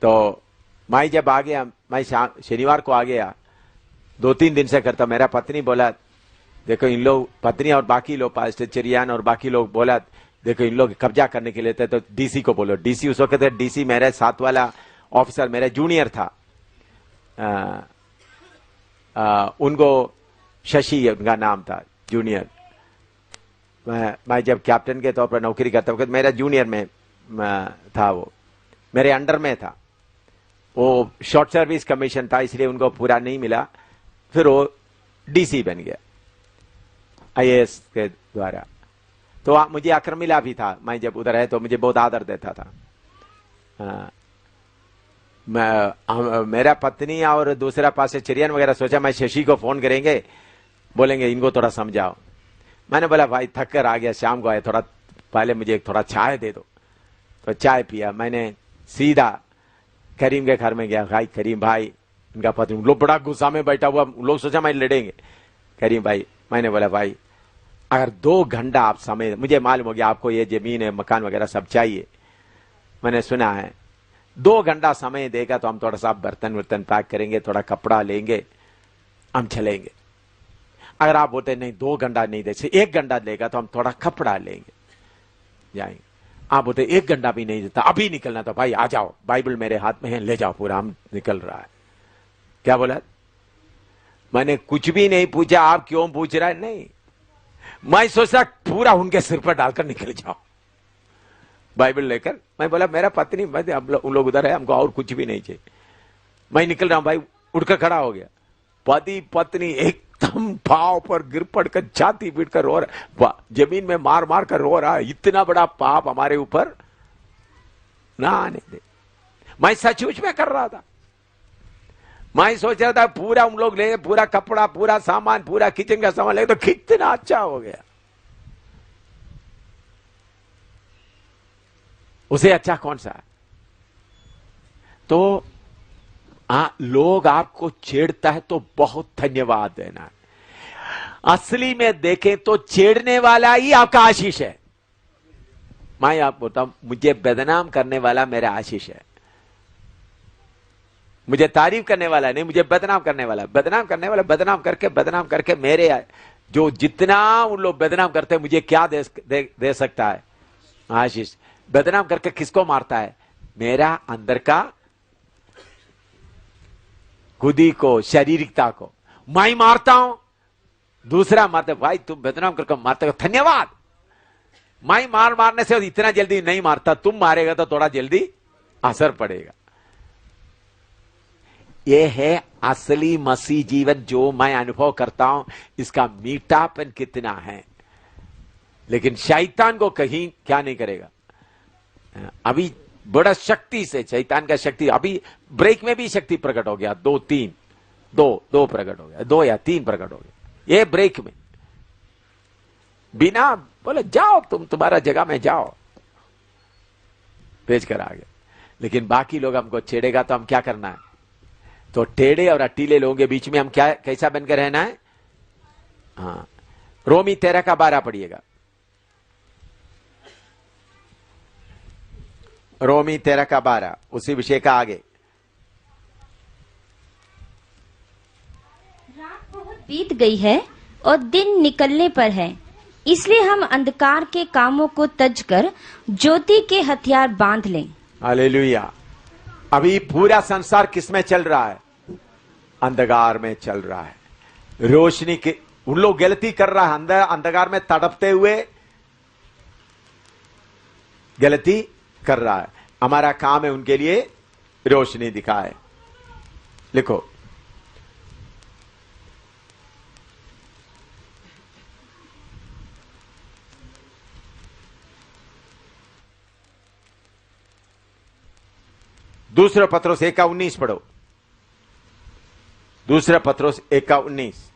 तो मैं जब आ गया, मैं शनिवार को आ गया, 2-3 दिन से करता, मेरा पत्नी बोला देखो इन लोग, पत्नी और बाकी लोग, पास्टर चरियान और बाकी लोग बोला देखो इन लोग कब्जा करने के लिए थे, तो डीसी को बोलो। डीसी उस वक्त डीसी मेरे साथ वाला ऑफिसर मेरा जूनियर था, उनको शशि उनका नाम था, जूनियर। मैं जब कैप्टन के तौर पर नौकरी करता हूँ, मेरा जूनियर में था, वो मेरे अंडर में था। वो शॉर्ट सर्विस कमीशन था, इसलिए उनको पूरा नहीं मिला, फिर वो डीसी बन गया आईएएस के द्वारा। तो मुझे अक्र मिला भी था, मैं जब उधर है तो मुझे बहुत आदर देता था। मेरा पत्नी और दूसरा पास से चिरियन वगैरह सोचा मैं शशि को फोन करेंगे, बोलेंगे इनको थोड़ा समझाओ। मैंने बोला भाई थक कर आ गया, शाम को आया, थोड़ा पहले मुझे थोड़ा चाय दे दो। तो चाय पिया। मैंने सीधा करीम के घर में गया। भाई करीम भाई, इनका पति, उन लोग बड़ा गुस्सा में बैठा हुआ, उन लोग सोचा मैं लड़ेंगे। करीम भाई, मैंने बोला भाई अगर 2 घंटा आप समय, मुझे मालूम हो गया आपको ये जमीन है मकान वगैरह सब चाहिए, मैंने सुना है, 2 घंटा समय देगा तो हम थोड़ा सा बर्तन वर्तन पैक करेंगे, थोड़ा कपड़ा लेंगे, हम चलेंगे। अगर आप बोलते नहीं 2 घंटा नहीं दे, 1 घंटा लेगा तो हम थोड़ा कपड़ा लेंगे, जाएंगे। आप बोलते 1 घंटा भी नहीं देता, अभी निकलना, तो भाई आ जाओ, बाइबल मेरे हाथ में है, ले जाओ पूरा, हम निकल रहा है। क्या बोला? मैंने कुछ भी नहीं पूछा, आप क्यों पूछ रहा है, नहीं, मैं सोचा पूरा उनके सिर पर डालकर निकल जाओ बाइबल लेकर। मैं बोला मेरा पत्नी, उन लोग उधर है, हमको और कुछ भी नहीं चाहिए, मैं निकल रहा हूं। भाई उठकर खड़ा हो गया। पति पत्नी एकदम पांव पर गिर पड़कर छाती पीट कर रो रहा, जमीन में मार मार कर रो रहा है, इतना बड़ा पाप हमारे ऊपर ना आने दे। मैं सचमुच में कर रहा था, मैं सोच रहा था पूरा उन लोग ले, पूरा कपड़ा, पूरा सामान, पूरा किचन का सामान ले, तो कितना अच्छा हो गया। उसे अच्छा कौन सा है? तो लोग आपको छेड़ता है तो बहुत धन्यवाद देना है। असली में देखें तो छेड़ने वाला ही आपका आशीष है। मैं आप बोलता, मुझे बदनाम करने वाला मेरा आशीष है। मुझे तारीफ करने वाला नहीं, मुझे बदनाम करने वाला, बदनाम करने वाला बदनाम करके मेरे जो जितना उन लोग बदनाम करते हैं, मुझे क्या दे सकता है? आशीष। बदनाम करके किसको मारता है? मेरा अंदर का खुदी को, शारीरिकता को मैं मारता हूं, दूसरा मारते। भाई तुम बदनाम करके मारते हो, धन्यवाद। मैं मारने से इतना जल्दी नहीं मारता, तुम मारेगा तो थोड़ा जल्दी असर पड़ेगा। यह है असली मसीह जीवन जो मैं अनुभव करता हूं, इसका मीठापन कितना है। लेकिन शैतान को कहीं क्या नहीं करेगा। अभी बड़ा शक्ति से शैतान का शक्ति, अभी ब्रेक में भी शक्ति प्रकट हो गया, 2 प्रकट हो गया, 2 या 3 प्रकट हो गया। ये ब्रेक में बिना बोले जाओ, तुम्हारा जगह में जाओ, भेज कर आ गया। लेकिन बाकी लोग हमको छेड़ेगा तो हम क्या करना है? तो टेढ़े और अटीले लोगों के बीच में हम क्या, कैसा बनकर रहना है? हाँ, रोमी 13:12 पढ़िएगा। रोमी 13:12 उसी विषय का आगे। रात बहुत बीत गई है और दिन निकलने पर है, इसलिए हम अंधकार के कामों को तज कर ज्योति के हथियार बांध लें। हालेलुया। अभी पूरा संसार किसमें चल रहा है? अंधकार में चल रहा है। रोशनी के उन लोग गलती कर रहा है, अंधकार में तड़पते हुए गलती कर रहा है। हमारा काम है उनके लिए रोशनी दिखाए। लिखो, दूसरा पत्रोस 1:19 पढ़ो। दूसरा पत्रोस 1:19।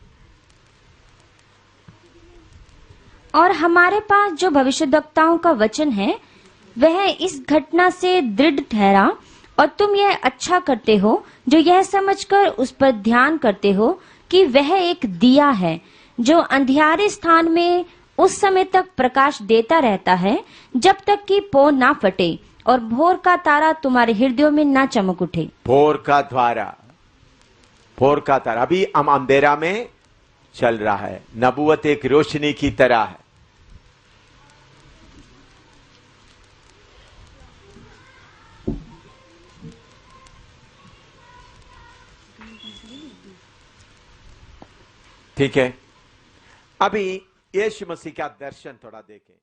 और हमारे पास जो भविष्यद्वक्ताओं का वचन है वह इस घटना से दृढ़ ठहरा, और तुम यह अच्छा करते हो जो यह समझकर उस पर ध्यान करते हो कि वह एक दिया है जो अंधियारे स्थान में उस समय तक प्रकाश देता रहता है जब तक कि पौ ना फटे और भोर का तारा तुम्हारे हृदयों में ना चमक उठे। भोर का तारा। अभी हम अंधेरा में चल रहा है। नबूवत एक रोशनी की तरह है। ठीक है, अभी यीशु मसीह का दर्शन थोड़ा देखें।